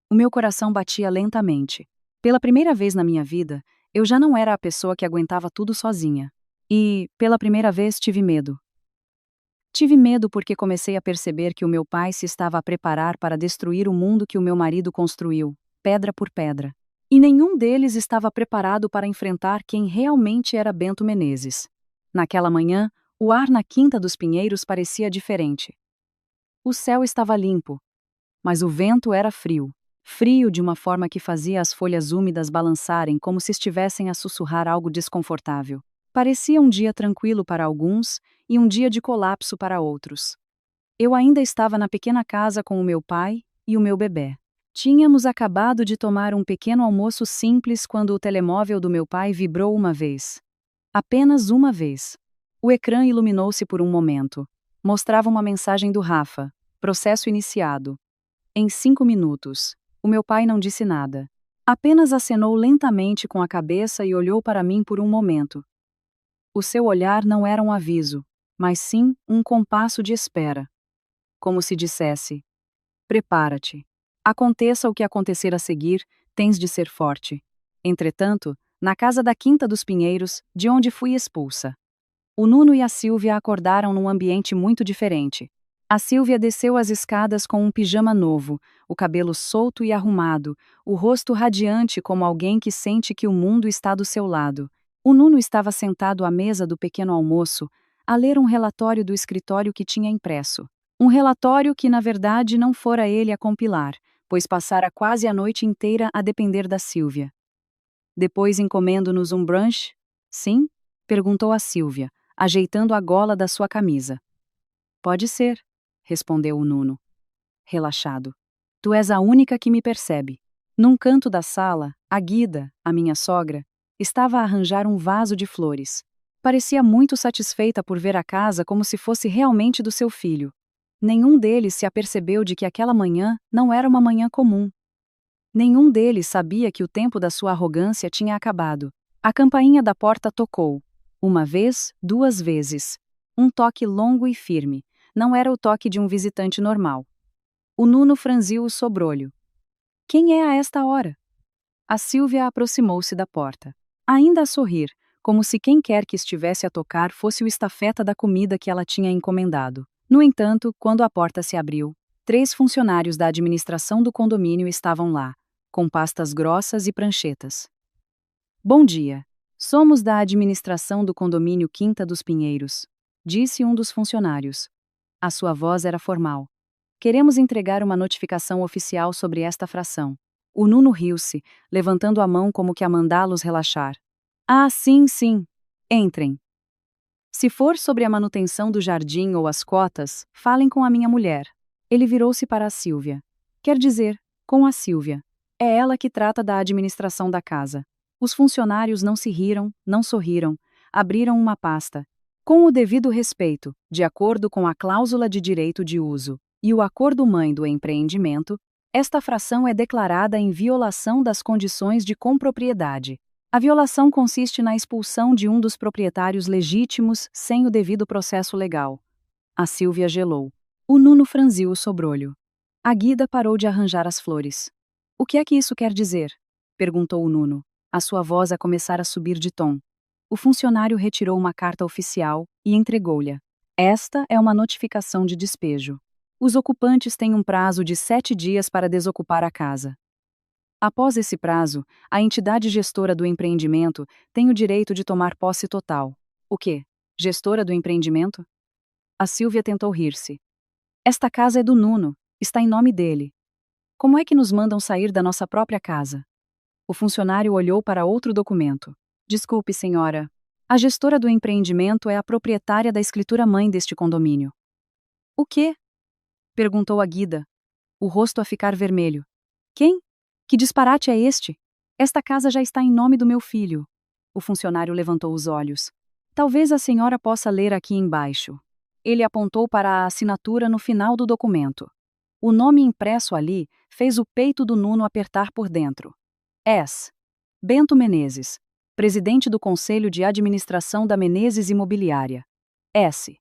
O meu coração batia lentamente. Pela primeira vez na minha vida, eu já não era a pessoa que aguentava tudo sozinha. E, pela primeira vez, tive medo. Tive medo porque comecei a perceber que o meu pai se estava a preparar para destruir o mundo que o meu marido construiu, pedra por pedra. E nenhum deles estava preparado para enfrentar quem realmente era Bento Menezes. Naquela manhã, o ar na Quinta dos Pinheiros parecia diferente. O céu estava limpo, mas o vento era frio. Frio de uma forma que fazia as folhas úmidas balançarem como se estivessem a sussurrar algo desconfortável. Parecia um dia tranquilo para alguns e um dia de colapso para outros. Eu ainda estava na pequena casa com o meu pai e o meu bebê. Tínhamos acabado de tomar um pequeno almoço simples quando o telemóvel do meu pai vibrou uma vez. Apenas uma vez. O ecrã iluminou-se por um momento. Mostrava uma mensagem do Rafa. Processo iniciado. Em 5 minutos. O meu pai não disse nada. Apenas acenou lentamente com a cabeça e olhou para mim por um momento. O seu olhar não era um aviso, mas sim um compasso de espera. Como se dissesse: prepara-te. Aconteça o que acontecer a seguir, tens de ser forte. Entretanto, na casa da Quinta dos Pinheiros, de onde fui expulsa. O Nuno e a Sílvia acordaram num ambiente muito diferente. A Sílvia desceu as escadas com um pijama novo, o cabelo solto e arrumado, o rosto radiante como alguém que sente que o mundo está do seu lado. O Nuno estava sentado à mesa do pequeno almoço, a ler um relatório do escritório que tinha impresso. Um relatório que, na verdade, não fora ele a compilar, pois passara quase a noite inteira a depender da Sílvia. Depois encomendo-nos um brunch? Sim? Perguntou a Sílvia, ajeitando a gola da sua camisa. Pode ser, respondeu o Nuno. Relaxado. Tu és a única que me percebe. Num canto da sala, a Guida, a minha sogra, estava a arranjar um vaso de flores. Parecia muito satisfeita por ver a casa como se fosse realmente do seu filho. Nenhum deles se apercebeu de que aquela manhã não era uma manhã comum. Nenhum deles sabia que o tempo da sua arrogância tinha acabado. A campainha da porta tocou. Uma vez, 2 vezes. Um toque longo e firme. Não era o toque de um visitante normal. O Nuno franziu o sobrolho. Quem é a esta hora? A Sílvia aproximou-se da porta. Ainda a sorrir, como se quem quer que estivesse a tocar fosse o estafeta da comida que ela tinha encomendado. No entanto, quando a porta se abriu, 3 funcionários da administração do condomínio estavam lá, com pastas grossas e pranchetas. Bom dia. Somos da administração do condomínio Quinta dos Pinheiros, disse um dos funcionários. A sua voz era formal. Queremos entregar uma notificação oficial sobre esta fração. O Nuno riu-se, levantando a mão como que a mandá-los relaxar. Ah, sim, sim. Entrem. Se for sobre a manutenção do jardim ou as cotas, falem com a minha mulher. Ele virou-se para a Sílvia. Quer dizer, com a Sílvia. É ela que trata da administração da casa. Os funcionários não se riram, não sorriram, abriram uma pasta. Com o devido respeito, de acordo com a cláusula de direito de uso e o acordo-mãe do empreendimento, esta fração é declarada em violação das condições de compropriedade. A violação consiste na expulsão de um dos proprietários legítimos sem o devido processo legal. A Sílvia gelou. O Nuno franziu o sobrolho. A Guida parou de arranjar as flores. O que é que isso quer dizer? Perguntou o Nuno, a sua voz a começar a subir de tom. O funcionário retirou uma carta oficial e entregou-lhe. Esta é uma notificação de despejo. Os ocupantes têm um prazo de 7 dias para desocupar a casa. Após esse prazo, a entidade gestora do empreendimento tem o direito de tomar posse total. O quê? Gestora do empreendimento? A Silvia tentou rir-se. Esta casa é do Nuno, está em nome dele. Como é que nos mandam sair da nossa própria casa? O funcionário olhou para outro documento. Desculpe, senhora. A gestora do empreendimento é a proprietária da escritura-mãe deste condomínio. O quê? Perguntou a Guida, o rosto a ficar vermelho. Quem? Que disparate é este? Esta casa já está em nome do meu filho. O funcionário levantou os olhos. Talvez a senhora possa ler aqui embaixo. Ele apontou para a assinatura no final do documento. O nome impresso ali fez o peito do Nuno apertar por dentro. S. Bento Menezes, presidente do Conselho de Administração da Menezes Imobiliária. S.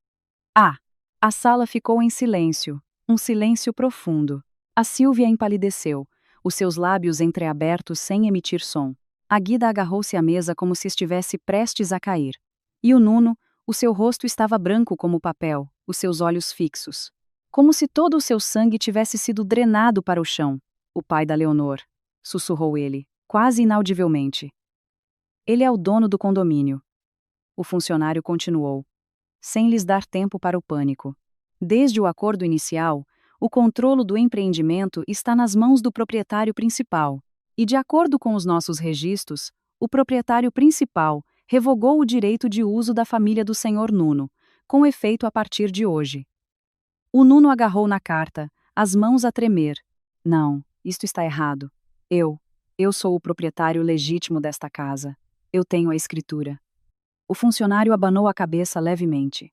A. A sala ficou em silêncio, um silêncio profundo. A Silvia empalideceu, os seus lábios entreabertos sem emitir som. A Guida agarrou-se à mesa como se estivesse prestes a cair. E o Nuno, o seu rosto estava branco como papel, os seus olhos fixos. Como se todo o seu sangue tivesse sido drenado para o chão. O pai da Leonor, sussurrou ele, quase inaudivelmente. Ele é o dono do condomínio. O funcionário continuou, sem lhes dar tempo para o pânico. Desde o acordo inicial, o controle do empreendimento está nas mãos do proprietário principal. E de acordo com os nossos registros, o proprietário principal revogou o direito de uso da família do senhor Nuno, com efeito a partir de hoje. O Nuno agarrou na carta, as mãos a tremer. Não, isto está errado. Eu sou o proprietário legítimo desta casa. Eu tenho a escritura. O funcionário abanou a cabeça levemente.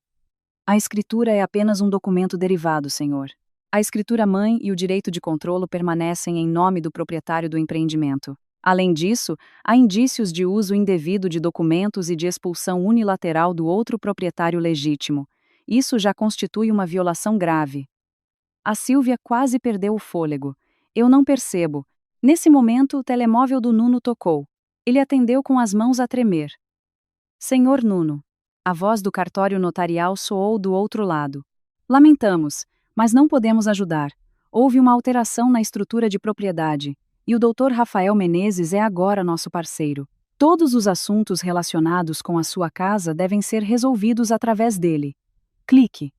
A escritura é apenas um documento derivado, senhor. A escritura-mãe e o direito de controlo permanecem em nome do proprietário do empreendimento. Além disso, há indícios de uso indevido de documentos e de expulsão unilateral do outro proprietário legítimo. Isso já constitui uma violação grave. A Silvia quase perdeu o fôlego. Eu não percebo. Nesse momento, o telemóvel do Nuno tocou. Ele atendeu com as mãos a tremer. Senhor Nuno. A voz do cartório notarial soou do outro lado. Lamentamos, mas não podemos ajudar. Houve uma alteração na estrutura de propriedade, e o Dr. Rafael Menezes é agora nosso parceiro. Todos os assuntos relacionados com a sua casa devem ser resolvidos através dele. Clique.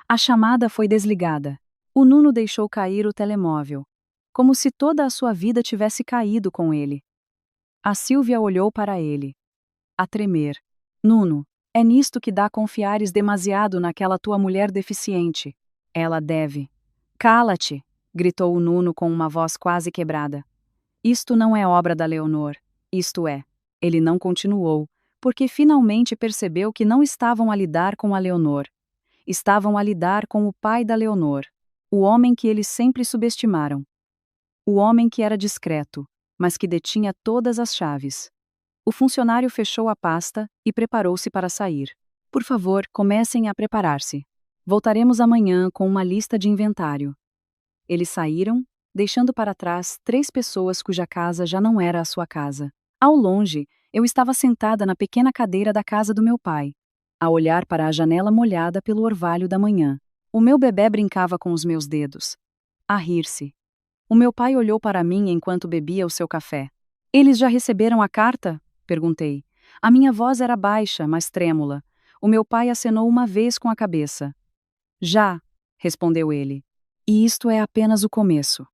A chamada foi desligada. O Nuno deixou cair o telemóvel, como se toda a sua vida tivesse caído com ele. A Silvia olhou para ele, a tremer. Nuno, é nisto que dá confiares demasiado naquela tua mulher deficiente. Ela deve. Cala-te, gritou o Nuno com uma voz quase quebrada. Isto não é obra da Leonor. Isto é. Ele não continuou, porque finalmente percebeu que não estavam a lidar com a Leonor. Estavam a lidar com o pai da Leonor, o homem que eles sempre subestimaram. O homem que era discreto, mas que detinha todas as chaves. O funcionário fechou a pasta e preparou-se para sair. Por favor, comecem a preparar-se. Voltaremos amanhã com uma lista de inventário. Eles saíram, deixando para trás 3 pessoas cuja casa já não era a sua casa. Ao longe, eu estava sentada na pequena cadeira da casa do meu pai, a olhar para a janela molhada pelo orvalho da manhã. O meu bebê brincava com os meus dedos, a rir-se. O meu pai olhou para mim enquanto bebia o seu café. Eles já receberam a carta? Perguntei. A minha voz era baixa, mas trêmula. O meu pai acenou uma vez com a cabeça. Já, respondeu ele. E isto é apenas o começo.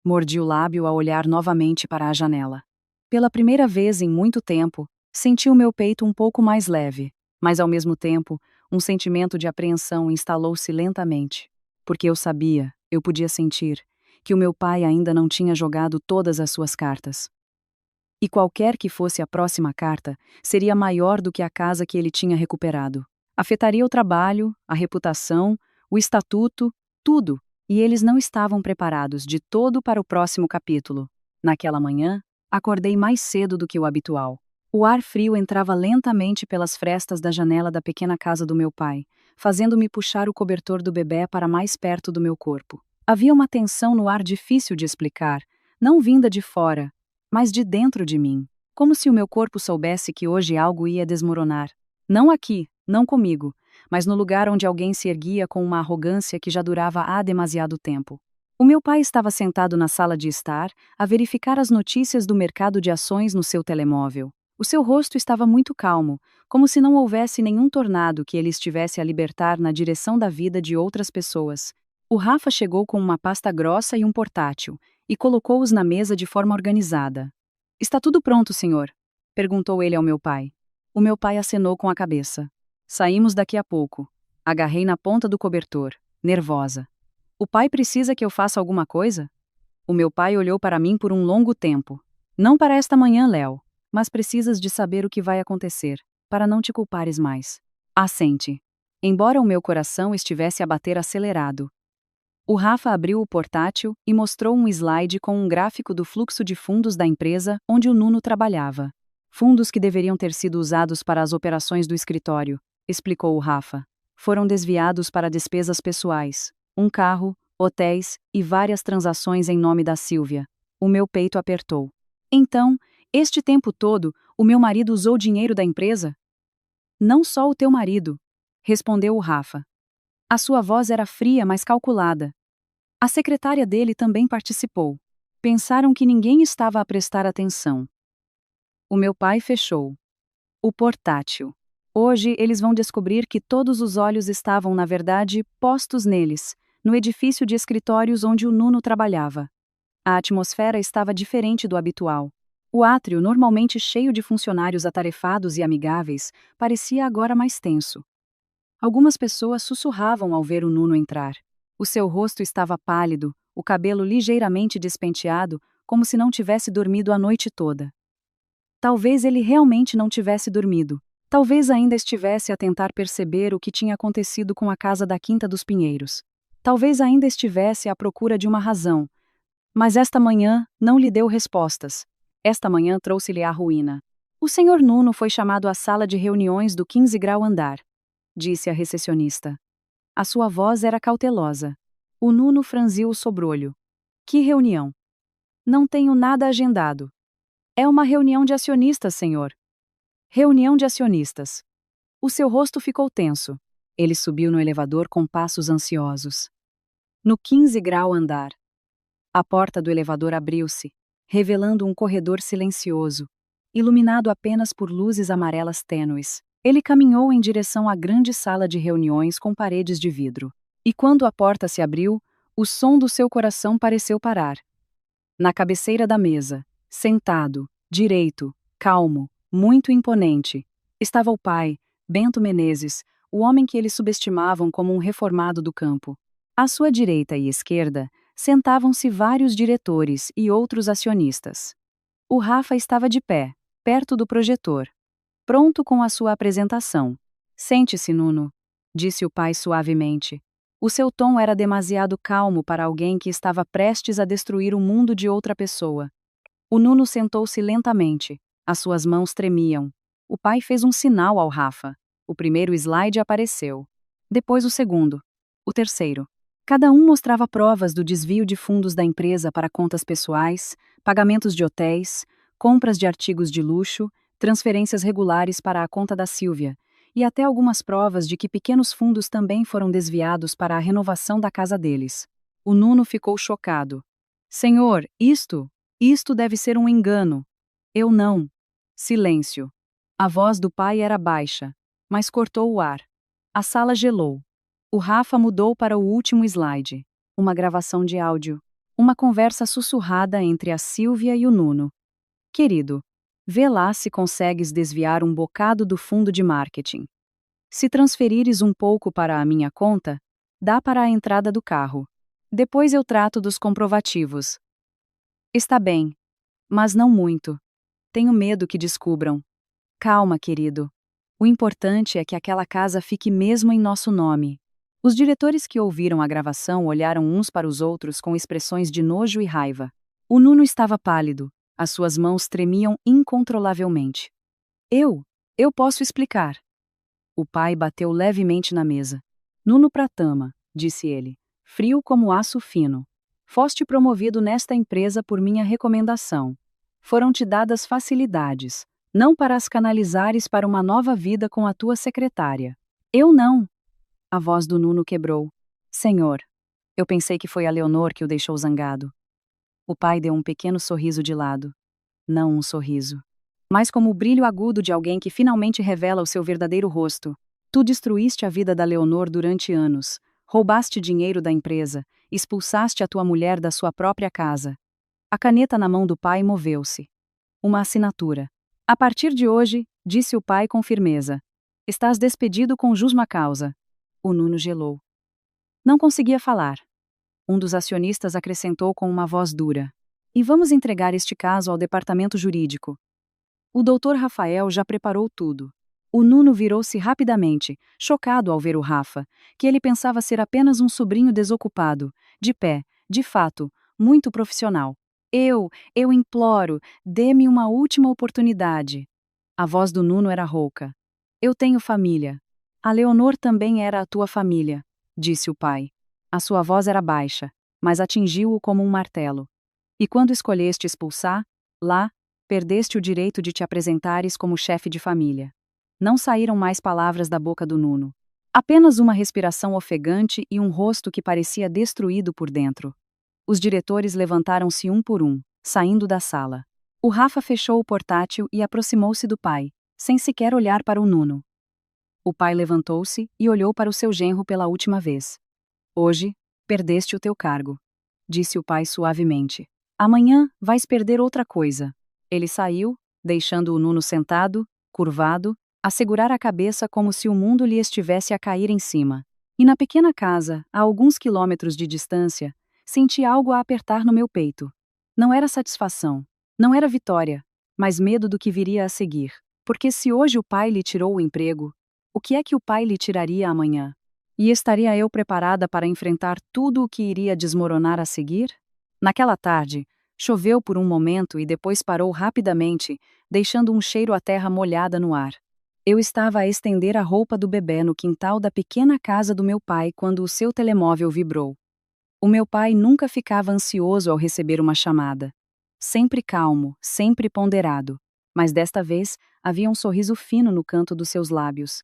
Mordi o lábio ao olhar novamente para a janela. Pela primeira vez em muito tempo, senti o meu peito um pouco mais leve, mas ao mesmo tempo, um sentimento de apreensão instalou-se lentamente. Porque eu podia sentir, que o meu pai ainda não tinha jogado todas as suas cartas. E qualquer que fosse a próxima carta, seria maior do que a casa que ele tinha recuperado. Afetaria o trabalho, a reputação, o estatuto, tudo, e eles não estavam preparados de todo para o próximo capítulo. Naquela manhã, acordei mais cedo do que o habitual. O ar frio entrava lentamente pelas frestas da janela da pequena casa do meu pai, fazendo-me puxar o cobertor do bebê para mais perto do meu corpo. Havia uma tensão no ar difícil de explicar, não vinda de fora, mas de dentro de mim, como se o meu corpo soubesse que hoje algo ia desmoronar. Não aqui, não comigo, mas no lugar onde alguém se erguia com uma arrogância que já durava há demasiado tempo. O meu pai estava sentado na sala de estar, a verificar as notícias do mercado de ações no seu telemóvel. O seu rosto estava muito calmo, como se não houvesse nenhum tornado que ele estivesse a libertar na direção da vida de outras pessoas. O Rafa chegou com uma pasta grossa e um portátil, e colocou-os na mesa de forma organizada. "Está tudo pronto, senhor?" perguntou ele ao meu pai. O meu pai acenou com a cabeça. "Saímos daqui a pouco." Agarrei na ponta do cobertor, nervosa. "O pai precisa que eu faça alguma coisa?" O meu pai olhou para mim por um longo tempo. "Não para esta manhã, Léo, mas precisas de saber o que vai acontecer, para não te culpares mais." Assente. Embora o meu coração estivesse a bater acelerado. O Rafa abriu o portátil e mostrou um slide com um gráfico do fluxo de fundos da empresa onde o Nuno trabalhava. "Fundos que deveriam ter sido usados para as operações do escritório", explicou o Rafa. "Foram desviados para despesas pessoais. Um carro, hotéis e várias transações em nome da Sílvia." O meu peito apertou. "Então, este tempo todo, o meu marido usou dinheiro da empresa?" "Não só o teu marido", respondeu o Rafa. A sua voz era fria, mas calculada. "A secretária dele também participou. Pensaram que ninguém estava a prestar atenção." O meu pai fechou o portátil. Hoje eles vão descobrir que todos os olhos estavam, na verdade, postos neles, no edifício de escritórios onde o Nuno trabalhava. A atmosfera estava diferente do habitual. O átrio, normalmente cheio de funcionários atarefados e amigáveis, parecia agora mais tenso. Algumas pessoas sussurravam ao ver o Nuno entrar. O seu rosto estava pálido, o cabelo ligeiramente despenteado, como se não tivesse dormido a noite toda. Talvez ele realmente não tivesse dormido. Talvez ainda estivesse a tentar perceber o que tinha acontecido com a casa da Quinta dos Pinheiros. Talvez ainda estivesse à procura de uma razão. Mas esta manhã não lhe deu respostas. Esta manhã trouxe-lhe a ruína. "O senhor Nuno foi chamado à sala de reuniões do 15 grau andar", disse a recepcionista. A sua voz era cautelosa. O Nuno franziu o sobrolho. "Que reunião?" "Não tenho nada agendado." "É uma reunião de acionistas, senhor." "Reunião de acionistas." O seu rosto ficou tenso. Ele subiu no elevador com passos ansiosos. No 15 grau andar. A porta do elevador abriu-se, revelando um corredor silencioso, iluminado apenas por luzes amarelas tênues. Ele caminhou em direção à grande sala de reuniões com paredes de vidro. E quando a porta se abriu, o som do seu coração pareceu parar. Na cabeceira da mesa, sentado, direito, calmo, muito imponente, estava o pai, Bento Menezes, o homem que eles subestimavam como um reformado do campo. À sua direita e esquerda, sentavam-se vários diretores e outros acionistas. O Rafa estava de pé, perto do projetor, pronto com a sua apresentação. "Sente-se, Nuno", disse o pai suavemente. O seu tom era demasiado calmo para alguém que estava prestes a destruir o mundo de outra pessoa. O Nuno sentou-se lentamente. As suas mãos tremiam. O pai fez um sinal ao Rafa. O primeiro slide apareceu. Depois o segundo. O terceiro. Cada um mostrava provas do desvio de fundos da empresa para contas pessoais, pagamentos de hotéis, compras de artigos de luxo, transferências regulares para a conta da Sílvia, e até algumas provas de que pequenos fundos também foram desviados para a renovação da casa deles. O Nuno ficou chocado. "Senhor, isto deve ser um engano." "Eu não." Silêncio. A voz do pai era baixa, mas cortou o ar. A sala gelou. O Rafa mudou para o último slide. Uma gravação de áudio. Uma conversa sussurrada entre a Sílvia e o Nuno. "Querido, vê lá se consegues desviar um bocado do fundo de marketing. Se transferires um pouco para a minha conta, dá para a entrada do carro. Depois eu trato dos comprovativos." "Está bem. Mas não muito. Tenho medo que descubram." "Calma, querido. O importante é que aquela casa fique mesmo em nosso nome." Os diretores que ouviram a gravação olharam uns para os outros com expressões de nojo e raiva. O Nuno estava pálido. As suas mãos tremiam incontrolavelmente. Eu posso explicar." O pai bateu levemente na mesa. "Nuno Pratama", disse ele, frio como aço fino. "Foste promovido nesta empresa por minha recomendação. Foram-te dadas facilidades, não para as canalizares para uma nova vida com a tua secretária." "Eu não." A voz do Nuno quebrou. Senhor, eu pensei que foi a Leonor que o deixou zangado. O pai deu um pequeno sorriso de lado. Não um sorriso, mas como o brilho agudo de alguém que finalmente revela o seu verdadeiro rosto. Tu destruíste a vida da Leonor durante anos, roubaste dinheiro da empresa, expulsaste a tua mulher da sua própria casa. A caneta na mão do pai moveu-se. Uma assinatura. A partir de hoje, disse o pai com firmeza, estás despedido com jusma causa. O Nuno gelou. Não conseguia falar. Um dos acionistas acrescentou com uma voz dura. E vamos entregar este caso ao departamento jurídico. O doutor Rafael já preparou tudo. O Nuno virou-se rapidamente, chocado ao ver o Rafa, que ele pensava ser apenas um sobrinho desocupado, de pé, de fato, muito profissional. Eu imploro, dê-me uma última oportunidade. A voz do Nuno era rouca. Eu tenho família. A Leonor também era a tua família, disse o pai. A sua voz era baixa, mas atingiu-o como um martelo. E quando escolheste expulsar, lá, perdeste o direito de te apresentares como chefe de família. Não saíram mais palavras da boca do Nuno. Apenas uma respiração ofegante e um rosto que parecia destruído por dentro. Os diretores levantaram-se um por um, saindo da sala. O Rafa fechou o portátil e aproximou-se do pai, sem sequer olhar para o Nuno. O pai levantou-se e olhou para o seu genro pela última vez. Hoje, perdeste o teu cargo, disse o pai suavemente. Amanhã vais perder outra coisa. Ele saiu, deixando o Nuno sentado, curvado, a segurar a cabeça como se o mundo lhe estivesse a cair em cima. E na pequena casa, a alguns quilômetros de distância, senti algo a apertar no meu peito. Não era satisfação, não era vitória, mas medo do que viria a seguir. Porque se hoje o pai lhe tirou o emprego, o que é que o pai lhe tiraria amanhã? E estaria eu preparada para enfrentar tudo o que iria desmoronar a seguir? Naquela tarde, choveu por um momento e depois parou rapidamente, deixando um cheiro à terra molhada no ar. Eu estava a estender a roupa do bebê no quintal da pequena casa do meu pai quando o seu telemóvel vibrou. O meu pai nunca ficava ansioso ao receber uma chamada. Sempre calmo, sempre ponderado. Mas desta vez, havia um sorriso fino no canto dos seus lábios.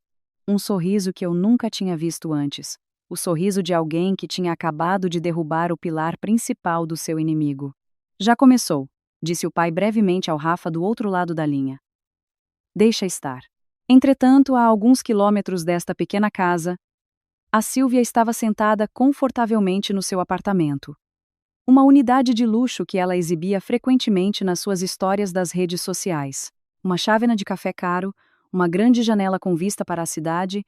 Um sorriso que eu nunca tinha visto antes. O sorriso de alguém que tinha acabado de derrubar o pilar principal do seu inimigo. Já começou, disse o pai brevemente ao Rafa do outro lado da linha. Deixa estar. Entretanto, a alguns quilômetros desta pequena casa, a Sílvia estava sentada confortavelmente no seu apartamento. Uma unidade de luxo que ela exibia frequentemente nas suas histórias das redes sociais. Uma chávena de café caro, uma grande janela com vista para a cidade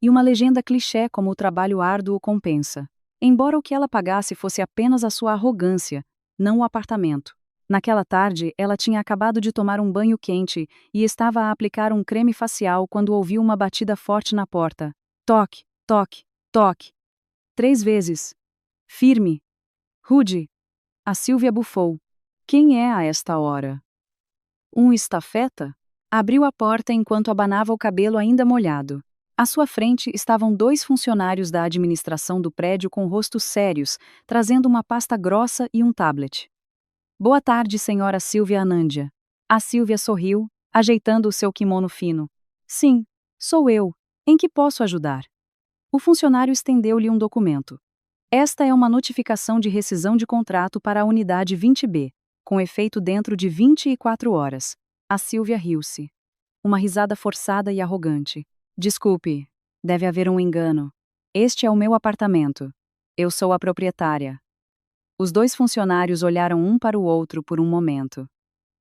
e uma legenda clichê como o trabalho árduo compensa. Embora o que ela pagasse fosse apenas a sua arrogância, não o apartamento. Naquela tarde, ela tinha acabado de tomar um banho quente e estava a aplicar um creme facial quando ouviu uma batida forte na porta. Toque, toque, toque. 3 vezes. Firme. Rude. A Sílvia bufou. Quem é a esta hora? Um estafeta? Abriu a porta enquanto abanava o cabelo ainda molhado. À sua frente estavam 2 funcionários da administração do prédio com rostos sérios, trazendo uma pasta grossa e um tablet. Boa tarde, senhora Sílvia Anândia. A Sílvia sorriu, ajeitando o seu kimono fino. Sim, sou eu. Em que posso ajudar? O funcionário estendeu-lhe um documento. Esta é uma notificação de rescisão de contrato para a unidade 20B, com efeito dentro de 24 horas. A Sílvia riu-se. Uma risada forçada e arrogante. Desculpe, deve haver um engano. Este é o meu apartamento. Eu sou a proprietária. Os 2 funcionários olharam um para o outro por um momento.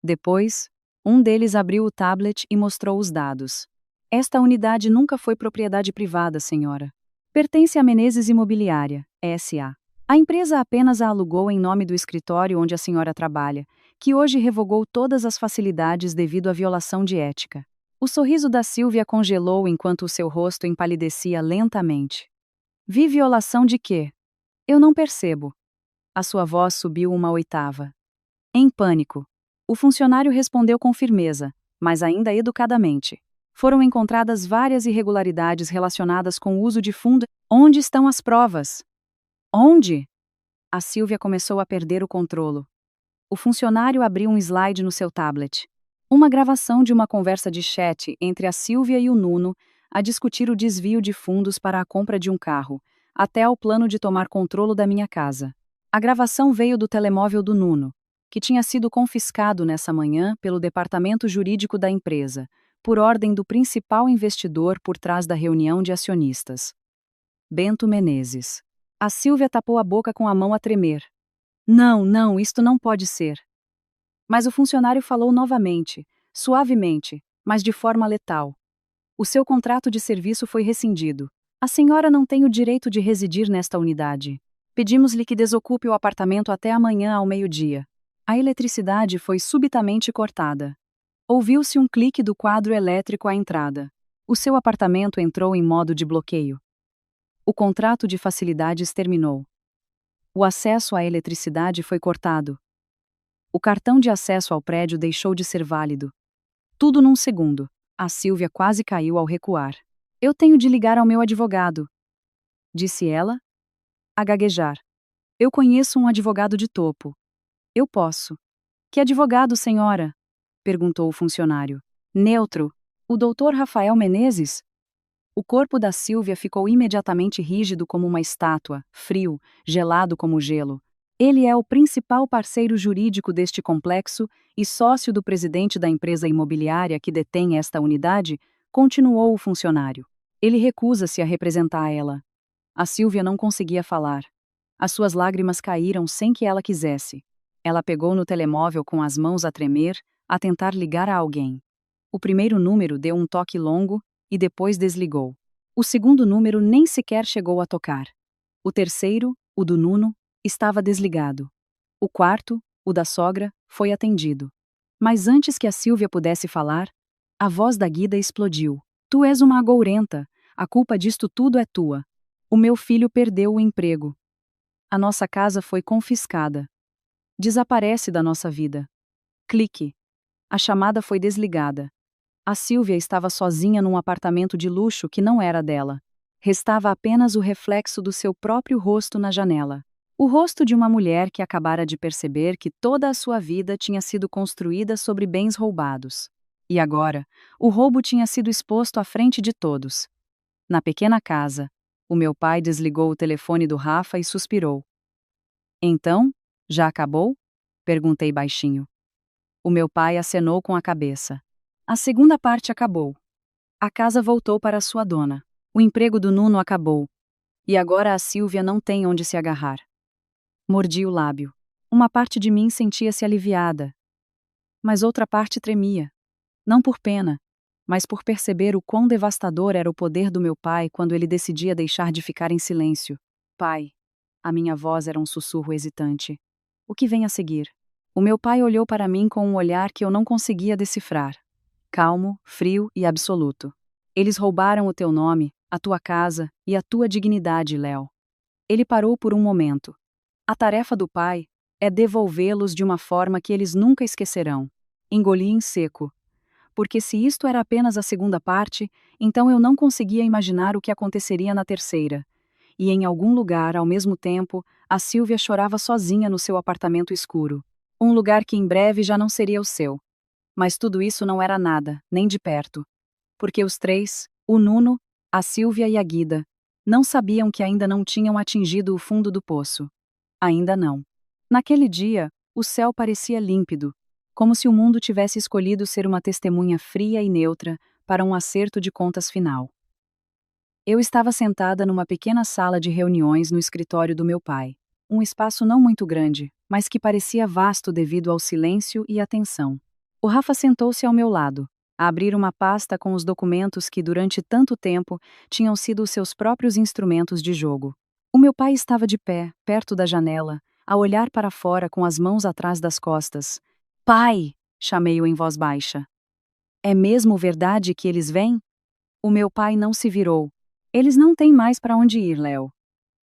Depois, um deles abriu o tablet e mostrou os dados. Esta unidade nunca foi propriedade privada, senhora. Pertence à Menezes Imobiliária, S.A. A empresa apenas a alugou em nome do escritório onde a senhora trabalha, que hoje revogou todas as facilidades devido à violação de ética. O sorriso da Sílvia congelou enquanto o seu rosto empalidecia lentamente. Vi violação de quê? Eu não percebo. A sua voz subiu uma oitava. Em pânico. O funcionário respondeu com firmeza, mas ainda educadamente. Foram encontradas várias irregularidades relacionadas com o uso de fundo. Onde estão as provas? Onde? A Sílvia começou a perder o controlo. O funcionário abriu um slide no seu tablet. Uma gravação de uma conversa de chat entre a Sílvia e o Nuno, a discutir o desvio de fundos para a compra de um carro, até ao plano de tomar controle da minha casa. A gravação veio do telemóvel do Nuno, que tinha sido confiscado nessa manhã pelo departamento jurídico da empresa, por ordem do principal investidor por trás da reunião de acionistas. Bento Menezes. A Sílvia tapou a boca com a mão a tremer. Não, não, isto não pode ser. Mas o funcionário falou novamente, suavemente, mas de forma letal. O seu contrato de serviço foi rescindido. A senhora não tem o direito de residir nesta unidade. Pedimos-lhe que desocupe o apartamento até amanhã ao meio-dia. A eletricidade foi subitamente cortada. Ouviu-se um clique do quadro elétrico à entrada. O seu apartamento entrou em modo de bloqueio. O contrato de facilidades terminou. O acesso à eletricidade foi cortado. O cartão de acesso ao prédio deixou de ser válido. Tudo num segundo. A Sílvia quase caiu ao recuar. Eu tenho de ligar ao meu advogado, disse ela, a gaguejar. Eu conheço um advogado de topo. Eu posso. Que advogado, senhora? Perguntou o funcionário. Neutro. O doutor Rafael Menezes? O corpo da Sílvia ficou imediatamente rígido como uma estátua, frio, gelado como gelo. Ele é o principal parceiro jurídico deste complexo e sócio do presidente da empresa imobiliária que detém esta unidade, continuou o funcionário. Ele recusa-se a representar ela. A Sílvia não conseguia falar. As suas lágrimas caíram sem que ela quisesse. Ela pegou no telemóvel com as mãos a tremer, a tentar ligar a alguém. O primeiro número deu um toque longo e depois desligou. O segundo número nem sequer chegou a tocar. O terceiro, o do Nuno, estava desligado. O quarto, o da sogra, foi atendido. Mas antes que a Sílvia pudesse falar, a voz da Guida explodiu. Tu és uma agourenta, a culpa disto tudo é tua. O meu filho perdeu o emprego. A nossa casa foi confiscada. Desaparece da nossa vida. Clique. A chamada foi desligada. A Sílvia estava sozinha num apartamento de luxo que não era dela. Restava apenas o reflexo do seu próprio rosto na janela. O rosto de uma mulher que acabara de perceber que toda a sua vida tinha sido construída sobre bens roubados. E agora, o roubo tinha sido exposto à frente de todos. Na pequena casa, o meu pai desligou o telefone do Rafa e suspirou. Então, já acabou? Perguntei baixinho. O meu pai acenou com a cabeça. A segunda parte acabou. A casa voltou para sua dona. O emprego do Nuno acabou. E agora a Sílvia não tem onde se agarrar. Mordi o lábio. Uma parte de mim sentia-se aliviada. Mas outra parte tremia. Não por pena, mas por perceber o quão devastador era o poder do meu pai quando ele decidia deixar de ficar em silêncio. Pai. A minha voz era um sussurro hesitante. O que vem a seguir? O meu pai olhou para mim com um olhar que eu não conseguia decifrar. Calmo, frio e absoluto. Eles roubaram o teu nome, a tua casa e a tua dignidade, Léo. Ele parou por um momento. A tarefa do pai é devolvê-los de uma forma que eles nunca esquecerão. Engoli em seco. Porque se isto era apenas a segunda parte, então eu não conseguia imaginar o que aconteceria na terceira. E em algum lugar, ao mesmo tempo, a Sílvia chorava sozinha no seu apartamento escuro. Um lugar que em breve já não seria o seu. Mas tudo isso não era nada, nem de perto. Porque os três, o Nuno, a Sílvia e a Guida, não sabiam que ainda não tinham atingido o fundo do poço. Ainda não. Naquele dia, o céu parecia límpido, como se o mundo tivesse escolhido ser uma testemunha fria e neutra para um acerto de contas final. Eu estava sentada numa pequena sala de reuniões no escritório do meu pai. Um espaço não muito grande, mas que parecia vasto devido ao silêncio e à tensão. O Rafa sentou-se ao meu lado, a abrir uma pasta com os documentos que durante tanto tempo tinham sido os seus próprios instrumentos de jogo. O meu pai estava de pé, perto da janela, a olhar para fora com as mãos atrás das costas. Pai! Chamei-o em voz baixa. É mesmo verdade que eles vêm? O meu pai não se virou. Eles não têm mais para onde ir, Léo.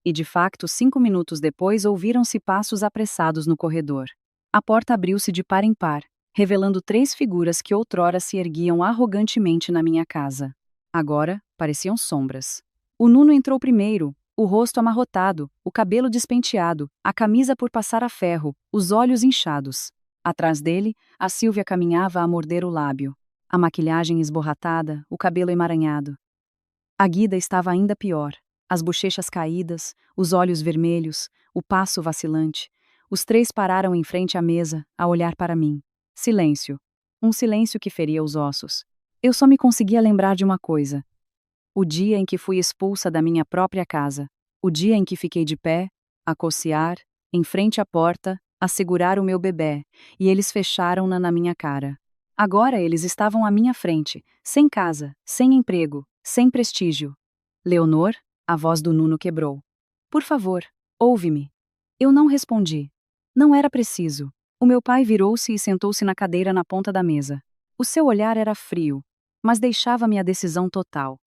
E de facto, 5 minutos depois ouviram-se passos apressados no corredor. A porta abriu-se de par em par, revelando 3 figuras que outrora se erguiam arrogantemente na minha casa. Agora, pareciam sombras. O Nuno entrou primeiro, o rosto amarrotado, o cabelo despenteado, a camisa por passar a ferro, os olhos inchados. Atrás dele, a Sílvia caminhava a morder o lábio. A maquilhagem esborratada, o cabelo emaranhado. A Guida estava ainda pior. As bochechas caídas, os olhos vermelhos, o passo vacilante. Os três pararam em frente à mesa, a olhar para mim. Silêncio. Um silêncio que feria os ossos. Eu só me conseguia lembrar de uma coisa. O dia em que fui expulsa da minha própria casa. O dia em que fiquei de pé, a cocear, em frente à porta, a segurar o meu bebê, e eles fecharam-na na minha cara. Agora eles estavam à minha frente, sem casa, sem emprego, sem prestígio. Leonor, a voz do Nuno quebrou. Por favor, ouve-me. Eu não respondi. Não era preciso. O meu pai virou-se e sentou-se na cadeira na ponta da mesa. O seu olhar era frio, mas deixava-me a decisão total.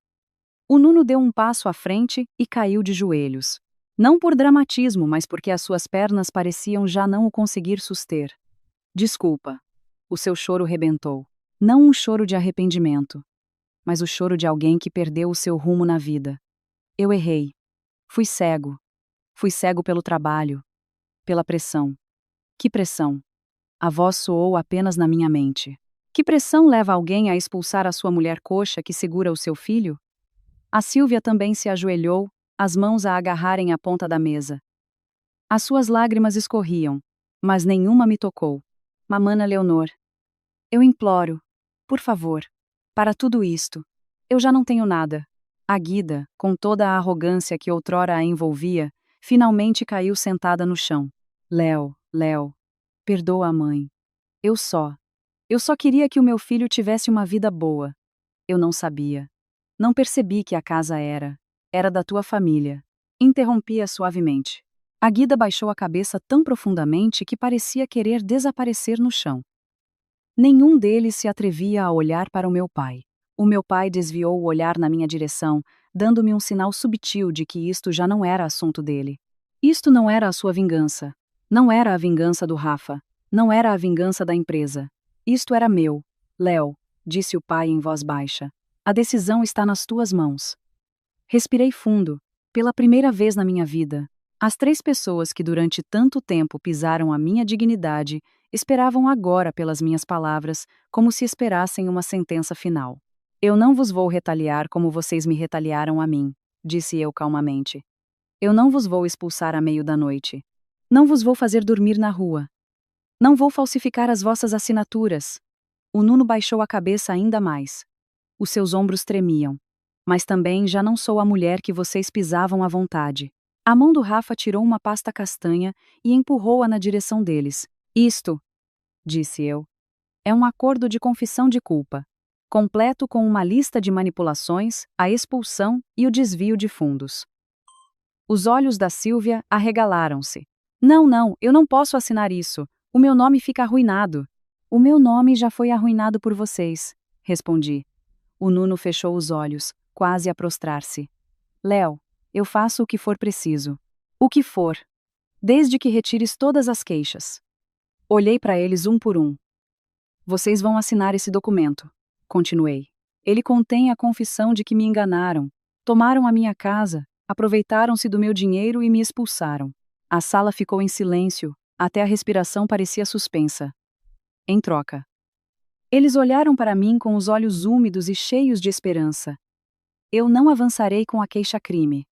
O Nuno deu um passo à frente e caiu de joelhos. Não por dramatismo, mas porque as suas pernas pareciam já não o conseguir suster. Desculpa. O seu choro rebentou. Não um choro de arrependimento, mas o choro de alguém que perdeu o seu rumo na vida. Eu errei. Fui cego. Fui cego pelo trabalho. Pela pressão. Que pressão? A voz soou apenas na minha mente. Que pressão leva alguém a expulsar a sua mulher coxa que segura o seu filho? A Sílvia também se ajoelhou, as mãos a agarrarem a ponta da mesa. As suas lágrimas escorriam, mas nenhuma me tocou. Mamana Leonor. Eu imploro, por favor, para tudo isto. Eu já não tenho nada. A Guida, com toda a arrogância que outrora a envolvia, finalmente caiu sentada no chão. Léo, perdoa a mãe. Eu só queria que o meu filho tivesse uma vida boa. Eu não sabia. Não percebi que a casa era da tua família. Interrompia suavemente. A Guida baixou a cabeça tão profundamente que parecia querer desaparecer no chão. Nenhum deles se atrevia a olhar para o meu pai. O meu pai desviou o olhar na minha direção, dando-me um sinal subtil de que isto já não era assunto dele. Isto não era a sua vingança. Não era a vingança do Rafa. Não era a vingança da empresa. Isto era meu. Léo, disse o pai em voz baixa. A decisão está nas tuas mãos. Respirei fundo. Pela primeira vez na minha vida, as três pessoas que durante tanto tempo pisaram a minha dignidade esperavam agora pelas minhas palavras, como se esperassem uma sentença final. Eu não vos vou retaliar como vocês me retaliaram a mim, disse eu calmamente. Eu não vos vou expulsar à meio da noite. Não vos vou fazer dormir na rua. Não vou falsificar as vossas assinaturas. O Nuno baixou a cabeça ainda mais. Os seus ombros tremiam. Mas também já não sou a mulher que vocês pisavam à vontade. A mão do Rafa tirou uma pasta castanha e empurrou-a na direção deles. Isto, disse eu, é um acordo de confissão de culpa, completo com uma lista de manipulações, a expulsão e o desvio de fundos. Os olhos da Sílvia arregalaram-se. Não, eu não posso assinar isso. O meu nome fica arruinado. O meu nome já foi arruinado por vocês, respondi. O Nuno fechou os olhos, quase a prostrar-se. Léo, eu faço o que for preciso. O que for. Desde que retires todas as queixas. Olhei para eles um por um. Vocês vão assinar esse documento, continuei. Ele contém a confissão de que me enganaram, tomaram a minha casa, aproveitaram-se do meu dinheiro e me expulsaram. A sala ficou em silêncio, até a respiração parecia suspensa. Em troca. Eles olharam para mim com os olhos úmidos e cheios de esperança. Eu não avançarei com a queixa-crime.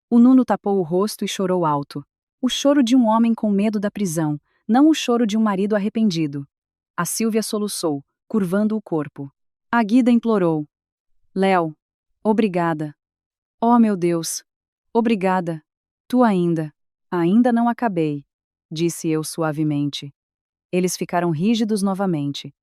O Nuno tapou o rosto e chorou alto. O choro de um homem com medo da prisão, não o choro de um marido arrependido. A Sílvia soluçou, curvando o corpo. A Guida implorou. Léo, obrigada. Oh, meu Deus. Obrigada. Tu ainda. Ainda não acabei, disse eu suavemente. Eles ficaram rígidos novamente.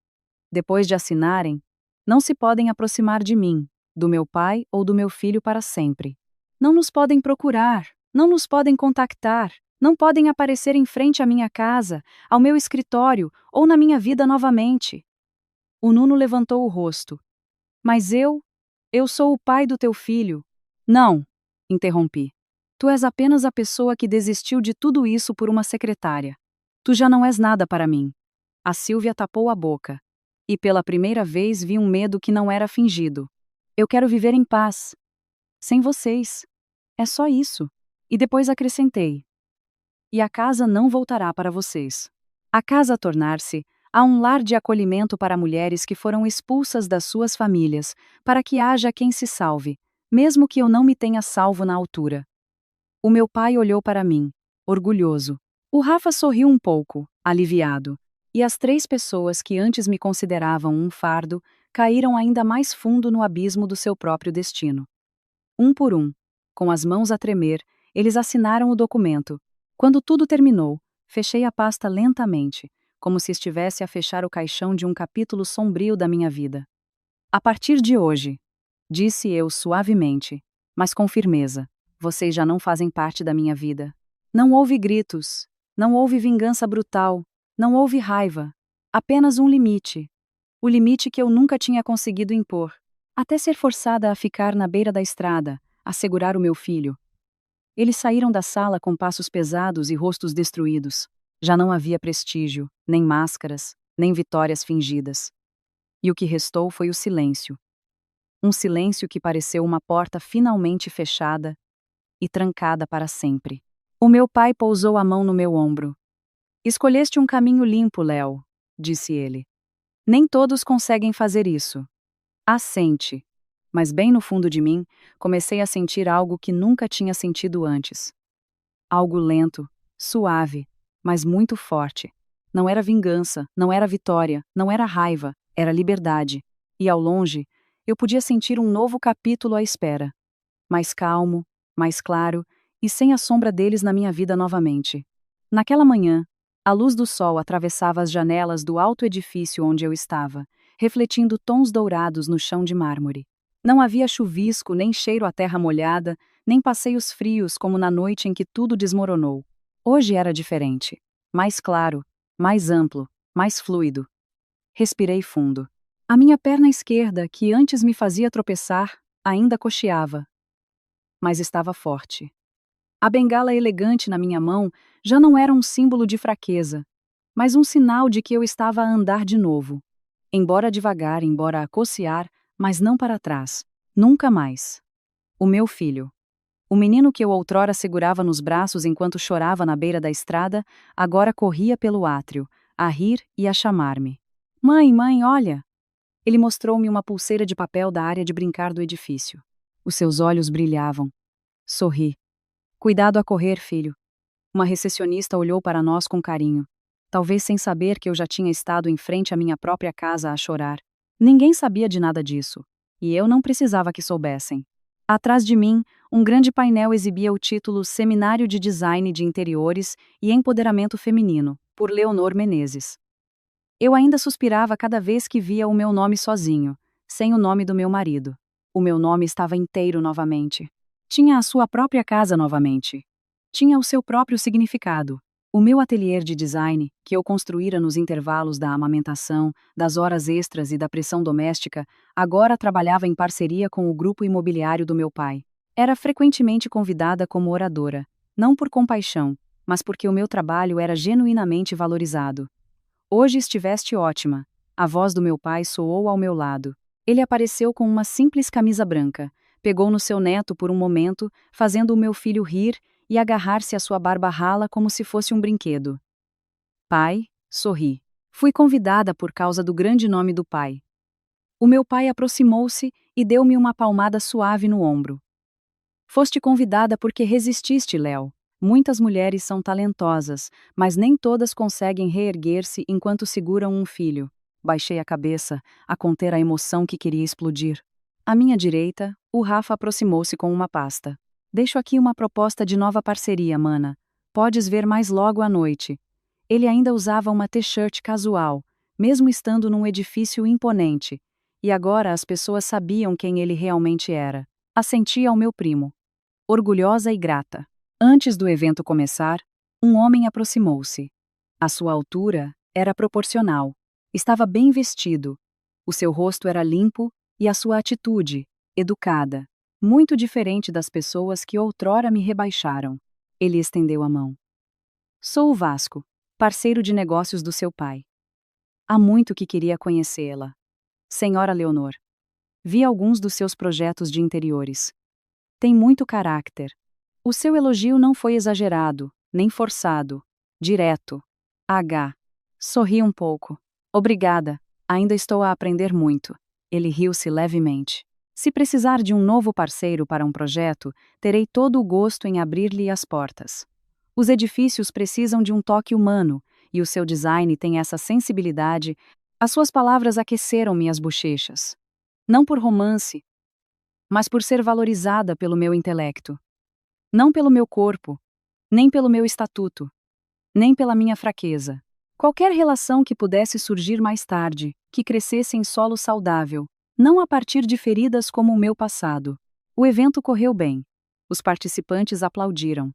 Depois de assinarem, não se podem aproximar de mim, do meu pai ou do meu filho para sempre. Não nos podem procurar, não nos podem contactar, não podem aparecer em frente à minha casa, ao meu escritório ou na minha vida novamente. O Nuno levantou o rosto. Mas eu sou o pai do teu filho. Não, interrompi. Tu és apenas a pessoa que desistiu de tudo isso por uma secretária. Tu já não és nada para mim. A Sílvia tapou a boca. E pela primeira vez vi um medo que não era fingido. Eu quero viver em paz. Sem vocês. É só isso. E depois acrescentei. E a casa não voltará para vocês. A casa a tornar-se a um lar de acolhimento para mulheres que foram expulsas das suas famílias, para que haja quem se salve, mesmo que eu não me tenha salvo na altura. O meu pai olhou para mim, orgulhoso. O Rafa sorriu um pouco, aliviado, e as 3 pessoas que antes me consideravam um fardo caíram ainda mais fundo no abismo do seu próprio destino. Um por um, com as mãos a tremer, eles assinaram o documento. Quando tudo terminou, fechei a pasta lentamente, como se estivesse a fechar o caixão de um capítulo sombrio da minha vida. A partir de hoje, disse eu suavemente, mas com firmeza, vocês já não fazem parte da minha vida. Não houve gritos, não houve vingança brutal, não houve raiva, apenas um limite. O limite que eu nunca tinha conseguido impor, até ser forçada a ficar na beira da estrada, a segurar o meu filho. Eles saíram da sala com passos pesados e rostos destruídos. Já não havia prestígio, nem máscaras, nem vitórias fingidas. E o que restou foi o silêncio. Um silêncio que pareceu uma porta finalmente fechada e trancada para sempre. O meu pai pousou a mão no meu ombro. Escolheste um caminho limpo, Léo, disse ele. Nem todos conseguem fazer isso. Assente. Mas bem no fundo de mim, comecei a sentir algo que nunca tinha sentido antes. Algo lento, suave, mas muito forte. Não era vingança, não era vitória, não era raiva, era liberdade. E ao longe, eu podia sentir um novo capítulo à espera. Mais calmo, mais claro, e sem a sombra deles na minha vida novamente. Naquela manhã, a luz do sol atravessava as janelas do alto edifício onde eu estava, refletindo tons dourados no chão de mármore. Não havia chuvisco, nem cheiro à terra molhada, nem passeios frios como na noite em que tudo desmoronou. Hoje era diferente. Mais claro, mais amplo, mais fluido. Respirei fundo. A minha perna esquerda, que antes me fazia tropeçar, ainda cocheava. Mas estava forte. A bengala elegante na minha mão já não era um símbolo de fraqueza, mas um sinal de que eu estava a andar de novo. Embora devagar, embora a cocear, mas não para trás. Nunca mais. O meu filho. O menino que eu outrora segurava nos braços enquanto chorava na beira da estrada, agora corria pelo átrio, a rir e a chamar-me. Mãe, mãe, olha! Ele mostrou-me uma pulseira de papel da área de brincar do edifício. Os seus olhos brilhavam. Sorri. Cuidado a correr, filho. Uma recepcionista olhou para nós com carinho. Talvez sem saber que eu já tinha estado em frente à minha própria casa a chorar. Ninguém sabia de nada disso. E eu não precisava que soubessem. Atrás de mim, um grande painel exibia o título Seminário de Design de Interiores e Empoderamento Feminino, por Leonor Menezes. Eu ainda suspirava cada vez que via o meu nome sozinho, sem o nome do meu marido. O meu nome estava inteiro novamente. Tinha a sua própria casa novamente. Tinha o seu próprio significado. O meu ateliê de design, que eu construíra nos intervalos da amamentação, das horas extras e da pressão doméstica, agora trabalhava em parceria com o grupo imobiliário do meu pai. Era frequentemente convidada como oradora, não por compaixão, mas porque o meu trabalho era genuinamente valorizado. Hoje estiveste ótima. A voz do meu pai soou ao meu lado. Ele apareceu com uma simples camisa branca, pegou no seu neto por um momento, fazendo o meu filho rir e agarrar-se à sua barba rala como se fosse um brinquedo. Pai, sorri. Fui convidada por causa do grande nome do pai. O meu pai aproximou-se e deu-me uma palmada suave no ombro. Foste convidada porque resististe, Léo. Muitas mulheres são talentosas, mas nem todas conseguem reerguer-se enquanto seguram um filho. Baixei a cabeça, a conter a emoção que queria explodir. À minha direita, o Rafa aproximou-se com uma pasta. Deixo aqui uma proposta de nova parceria, mana. Podes ver mais logo à noite. Ele ainda usava uma t-shirt casual, mesmo estando num edifício imponente. E agora as pessoas sabiam quem ele realmente era. Assenti ao meu primo. Orgulhosa e grata. Antes do evento começar, um homem aproximou-se. A sua altura era proporcional. Estava bem vestido. O seu rosto era limpo e a sua atitude, educada, muito diferente das pessoas que outrora me rebaixaram. Ele estendeu a mão. Sou o Vasco, parceiro de negócios do seu pai. Há muito que queria conhecê-la. Senhora Leonor. Vi alguns dos seus projetos de interiores. Tem muito caráter. O seu elogio não foi exagerado, nem forçado. Direto. Sorri um pouco. Obrigada. Ainda estou a aprender muito. Ele riu-se levemente. Se precisar de um novo parceiro para um projeto, terei todo o gosto em abrir-lhe as portas. Os edifícios precisam de um toque humano, e o seu design tem essa sensibilidade. As suas palavras aqueceram minhas bochechas. Não por romance, mas por ser valorizada pelo meu intelecto. Não pelo meu corpo, nem pelo meu estatuto, nem pela minha fraqueza. Qualquer relação que pudesse surgir mais tarde, que crescesse em solo saudável, não a partir de feridas como o meu passado. O evento correu bem. Os participantes aplaudiram.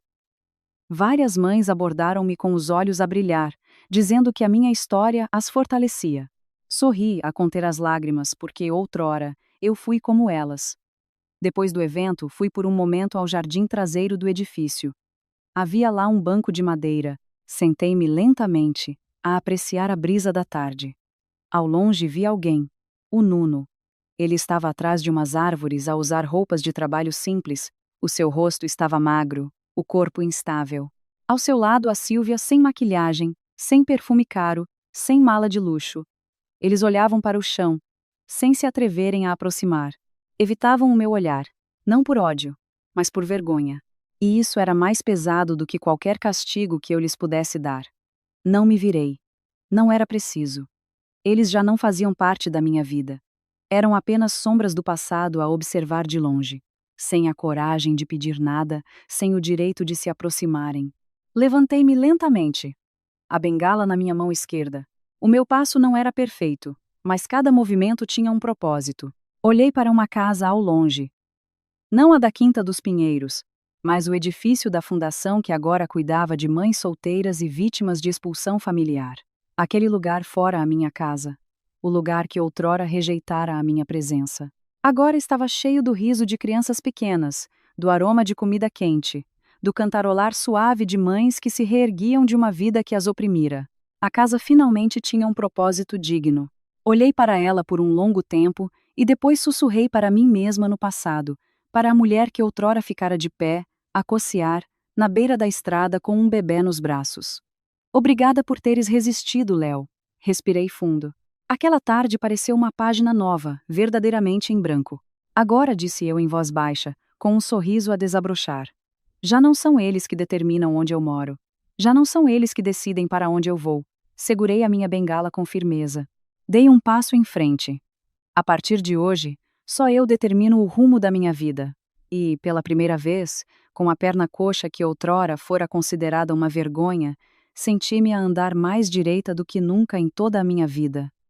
Várias mães abordaram-me com os olhos a brilhar, dizendo que a minha história as fortalecia. Sorri a conter as lágrimas, porque outrora eu fui como elas. Depois do evento, fui por um momento ao jardim traseiro do edifício. Havia lá um banco de madeira. Sentei-me lentamente, a apreciar a brisa da tarde. Ao longe vi alguém. O Nuno. Ele estava atrás de umas árvores a usar roupas de trabalho simples. O seu rosto estava magro, o corpo instável. Ao seu lado a Sílvia sem maquilhagem, sem perfume caro, sem mala de luxo. Eles olhavam para o chão, sem se atreverem a aproximar. Evitavam o meu olhar, não por ódio, mas por vergonha. E isso era mais pesado do que qualquer castigo que eu lhes pudesse dar. Não me virei. Não era preciso. Eles já não faziam parte da minha vida. Eram apenas sombras do passado a observar de longe, sem a coragem de pedir nada, sem o direito de se aproximarem. Levantei-me lentamente, a bengala na minha mão esquerda. O meu passo não era perfeito, mas cada movimento tinha um propósito. Olhei para uma casa ao longe. Não a da Quinta dos Pinheiros, mas o edifício da fundação que agora cuidava de mães solteiras e vítimas de expulsão familiar. Aquele lugar fora a minha casa. O lugar que outrora rejeitara a minha presença. Agora estava cheio do riso de crianças pequenas, do aroma de comida quente, do cantarolar suave de mães que se reerguiam de uma vida que as oprimira. A casa finalmente tinha um propósito digno. Olhei para ela por um longo tempo e depois sussurrei para mim mesma no passado, para a mulher que outrora ficara de pé, a cocear, na beira da estrada com um bebê nos braços. Obrigada por teres resistido, Léo. Respirei fundo. Aquela tarde pareceu uma página nova, verdadeiramente em branco. Agora, disse eu em voz baixa, com um sorriso a desabrochar. Já não são eles que determinam onde eu moro. Já não são eles que decidem para onde eu vou. Segurei a minha bengala com firmeza. Dei um passo em frente. A partir de hoje, só eu determino o rumo da minha vida. E, pela primeira vez, com a perna coxa que outrora fora considerada uma vergonha, senti-me a andar mais direita do que nunca em toda a minha vida.